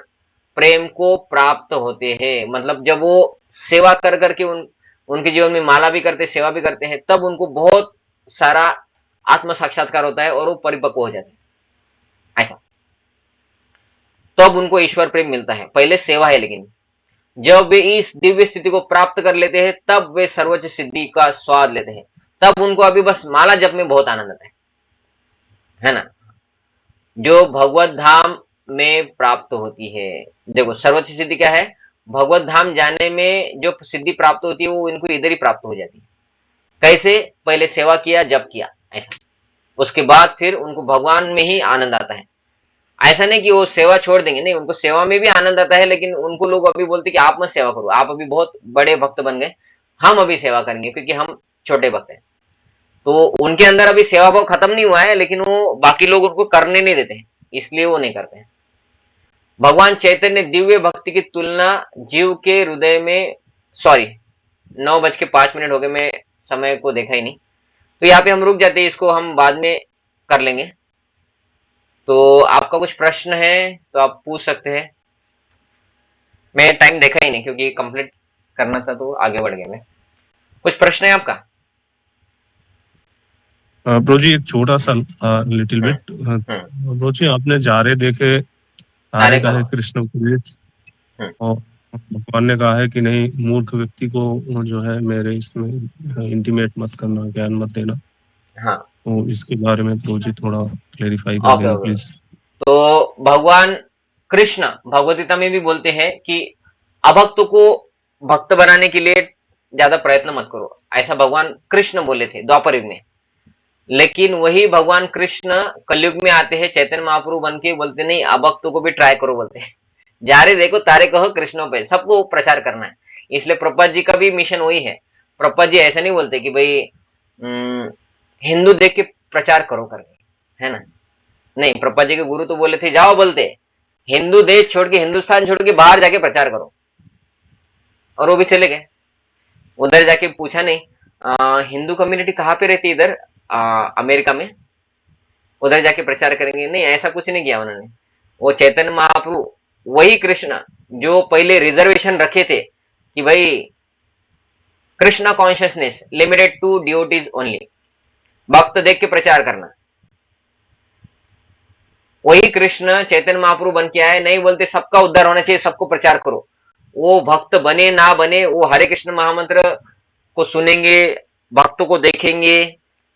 प्रेम को प्राप्त होते हैं। मतलब जब वो सेवा कर करके उनके जीवन में माला भी करते, सेवा भी करते हैं, तब उनको बहुत सारा आत्म साक्षात्कार होता है और वो परिपक्व हो जाते हैं। ऐसा तब उनको ईश्वर प्रेम मिलता है। पहले सेवा है, लेकिन जब वे इस दिव्य स्थिति को प्राप्त कर लेते हैं तब वे सर्वोच्च सिद्धि का स्वाद लेते हैं। तब उनको अभी बस माला जप में बहुत आनंद आता है ना? जो भगवत धाम में प्राप्त होती है। देखो सर्वोच्च सिद्धि क्या है? भगवत धाम जाने में जो सिद्धि प्राप्त होती है वो इनको इधर ही प्राप्त हो जाती है। कैसे? पहले सेवा किया, जप किया, ऐसा। उसके बाद फिर उनको भगवान में ही आनंद आता है। ऐसा नहीं कि वो सेवा छोड़ देंगे, नहीं, उनको सेवा में भी आनंद आता है, लेकिन उनको लोग अभी बोलते कि आप मत सेवा करो, आप अभी बहुत बड़े भक्त बन गए, हम अभी सेवा करेंगे क्योंकि हम छोटे भक्त हैं। तो उनके अंदर अभी सेवा भाव खत्म नहीं हुआ है, लेकिन वो बाकी लोग उनको करने नहीं देते हैं, इसलिए वो नहीं करते हैं। भगवान चैतन्य दिव्य भक्ति की तुलना जीव के हृदय में, सॉरी 9:05 हो गए, मैं समय को देखा ही नहीं, तो यहाँ पे हम रुक जाते हैं, इसको हम बाद में कर लेंगे। तो आपका कुछ प्रश्न है तो आप पूछ सकते हैं। मैं टाइम देखा ही नहीं क्योंकि कंप्लीट करना था तो आगे बढ़ गया मैं। कुछ प्रश्न है आपका? ब्रो जी एक छोटा सा लिटिल बिट। ब्रो जी आपने जारे देखे, तारे का है कृष्ण उपदेश, और भगवान ने कहा है कि नहीं, मूर्ख व्यक्ति को जो है मेरे इसमें इंटीमेट मत करना, ज्ञान मत देना। हाँ, तो इसके बारे में ब्रो जी थोड़ा क्लेरिफाई कर देना प्लीज। तो भगवान कृष्ण भगवद गीता में भी बोलते हैं कि अभक्तों को भक्त बनाने के लिए ज्यादा प्रयत्न मत करो, ऐसा भगवान कृष्ण बोले थे द्वापर युग में। लेकिन वही भगवान कृष्ण कलयुग में आते हैं चैतन्य महाप्रभु बन के, बोलते नहीं अभक्तों को भी ट्राई करो, बोलते हैं जा रहे देखो तारे कहो कृष्णों पे, सबको प्रचार करना है। इसलिए प्रभुपाद जी का भी मिशन वही है। प्रभुपाद जी ऐसा नहीं बोलते कि भाई हिंदू देख के प्रचार करो करके, है ना। नहीं, प्रभुपाद जी के गुरु तो बोले थे जाओ, बोलते हिंदू देश छोड़ के, हिंदुस्तान छोड़ के बाहर जाके प्रचार करो, और वो भी चले गए। उधर जाके पूछा नहीं हिंदू कम्युनिटी कहाँ पे रहती है इधर अमेरिका में, उधर जाके प्रचार करेंगे, नहीं ऐसा कुछ नहीं किया उन्होंने। वो चैतन्य महाप्रभु वही कृष्ण जो पहले रिजर्वेशन रखे थे कि भाई Krishna consciousness limited to devotees only, भक्त देख के प्रचार करना, वही कृष्ण चैतन्य महाप्रभु बन के आए। नहीं बोलते सबका उद्धार होना चाहिए, सबको प्रचार करो। वो भक्त बने ना बने, वो हरे कृष्ण महामंत्र को सुनेंगे, भक्तों को देखेंगे,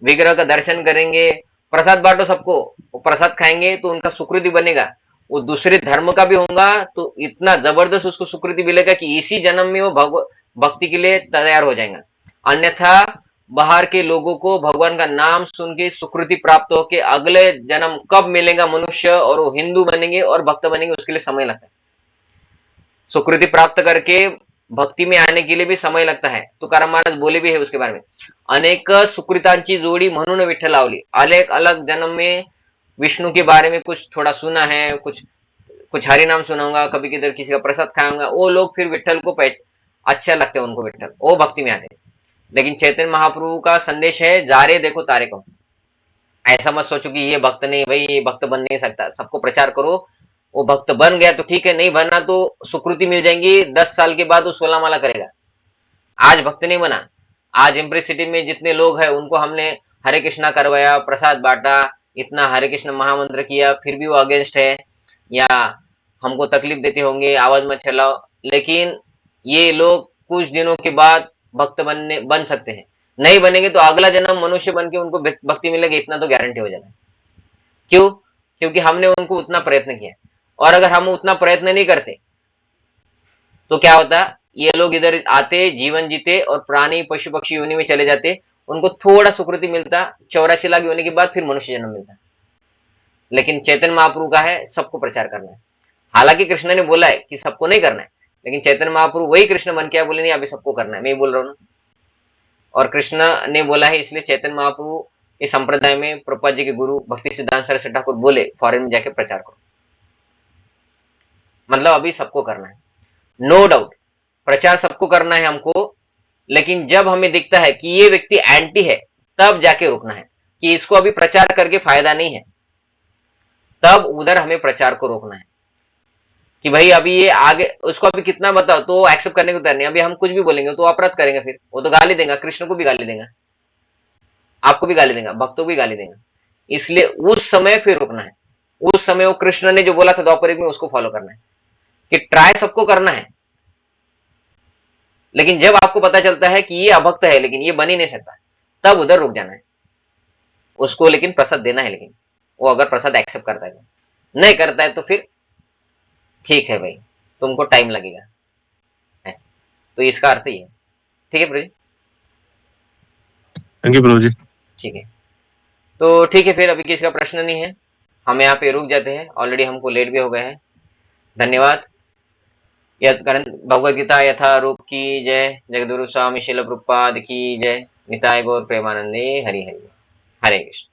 विग्रह का दर्शन करेंगे, प्रसाद बांटो सबको, वो प्रसाद खाएंगे तो उनका सुकृति बनेगा। वो दूसरे धर्म का भी होगा तो इतना जबरदस्त उसको सुकृति मिलेगा कि इसी जन्म में वो भक्ति के लिए तैयार हो जाएगा। अन्यथा बाहर के लोगों को भगवान का नाम सुन के सुकृति प्राप्त होके अगले जन्म कब मिलेगा मनुष्य और वो हिंदू बनेंगे और भक्त बनेंगे, उसके लिए समय लगता है। सुकृति प्राप्त करके भक्ति में आने के लिए भी समय लगता है। तुकाराम महाराज बोले भी है उसके बारे में, अनेक सुकृतांची जोडी म्हणून विठ्ठल लावली। अलग अलग जन्म में विष्णु के बारे में कुछ थोड़ा सुना है, कुछ हरि नाम सुनाऊंगा, कभी किधर किसी का प्रसाद खाऊंगा, वो लोग फिर विठ्ठल को अच्छा लगता है उनको, विठ्ठल वो भक्ति में आते हैं। लेकिन चैतन्य महाप्रभु का संदेश है जा रे देखो तारे को। ऐसा मत सोचो कि ये भक्त नहीं, भाई ये भक्त बन नहीं सकता, सबको प्रचार करो। वो भक्त बन गया तो ठीक है, नहीं बनना तो सुकृति मिल जाएंगी, 10 साल के बाद वो 16 माला करेगा। आज भक्त नहीं बना, आज इम्प्रेस सिटी में जितने लोग हैं उनको हमने हरे कृष्णा करवाया, प्रसाद बांटा, इतना हरे कृष्ण महामंत्र किया, फिर भी वो अगेंस्ट है या हमको तकलीफ देते होंगे, आवाज मत चलाओ। लेकिन ये लोग कुछ दिनों के बाद भक्त बन सकते हैं। नहीं बनेंगे तो अगला जन्म मनुष्य बन के उनको भक्ति मिलेगी, इतना तो गारंटी हो जाना है। क्यों? क्योंकि हमने उनको उतना प्रयत्न किया। और अगर हम उतना प्रयत्न नहीं करते तो क्या होता, ये लोग इधर आते, जीवन जीते और प्राणी पशु पक्षी योनि में चले जाते, उनको थोड़ा सुकृति मिलता, 84 लाख योनि के बाद फिर मनुष्य जन्म मिलता। लेकिन चैतन्य महाप्रभु का है सबको प्रचार करना है। हालांकि कृष्ण ने बोला है कि सबको नहीं करना है, लेकिन चैतन्य महाप्रभु वही कृष्ण बन के बोले नहीं अभी सबको करना है, मैं बोल रहा हूँ ना। और कृष्ण ने बोला है, इसलिए चैतन्य महाप्रभु इस संप्रदाय में प्रभुपाद जी के गुरु भक्ति सिद्धांत सरस्वती ठाकुर बोले फॉरेन में जाके प्रचार करो, मतलब अभी सबको करना है। नो डाउट प्रचार सबको करना है हमको, लेकिन जब हमें दिखता है कि ये व्यक्ति एंटी है तब जाके रुकना है, कि इसको अभी प्रचार करके फायदा नहीं है, तब उधर हमें प्रचार को रोकना है। कि भाई अभी ये आगे उसको अभी कितना बताओ तो एक्सेप्ट करने को तैयार नहीं, अभी हम कुछ भी बोलेंगे तो अपराध करेंगे, फिर वो तो गाली देगा, कृष्ण को भी गाली देगा, आपको भी गाली देगा, भक्तों को भी गाली देगा। इसलिए उस समय फिर रुकना है। उस समय वो कृष्ण ने जो बोला था द्वापर में उसको फॉलो करना है कि ट्राई सबको करना है। लेकिन जब आपको पता चलता है कि ये अभक्त है लेकिन ये बन ही नहीं सकता, तब उधर रुक जाना है। उसको लेकिन प्रसाद देना है, लेकिन वो अगर प्रसाद एक्सेप्ट करता है, नहीं करता है तो फिर ठीक है भाई, तुमको टाइम लगेगा ऐसा। तो इसका अर्थ ही है। ठीक है प्रभु जी, थैंक यू प्रभु जी। ठीक है, तो ठीक है, फिर अभी किसी का प्रश्न नहीं है, हम यहाँ पे रुक जाते हैं, ऑलरेडी हमको लेट भी हो गए हैं। धन्यवाद। भगवद गीता यथा रूप की जय, जगद्गुरु स्वामी शिल प्रभुपाद की जय, निताय गौर प्रेमानंदे, हरि हरि, हरे कृष्ण।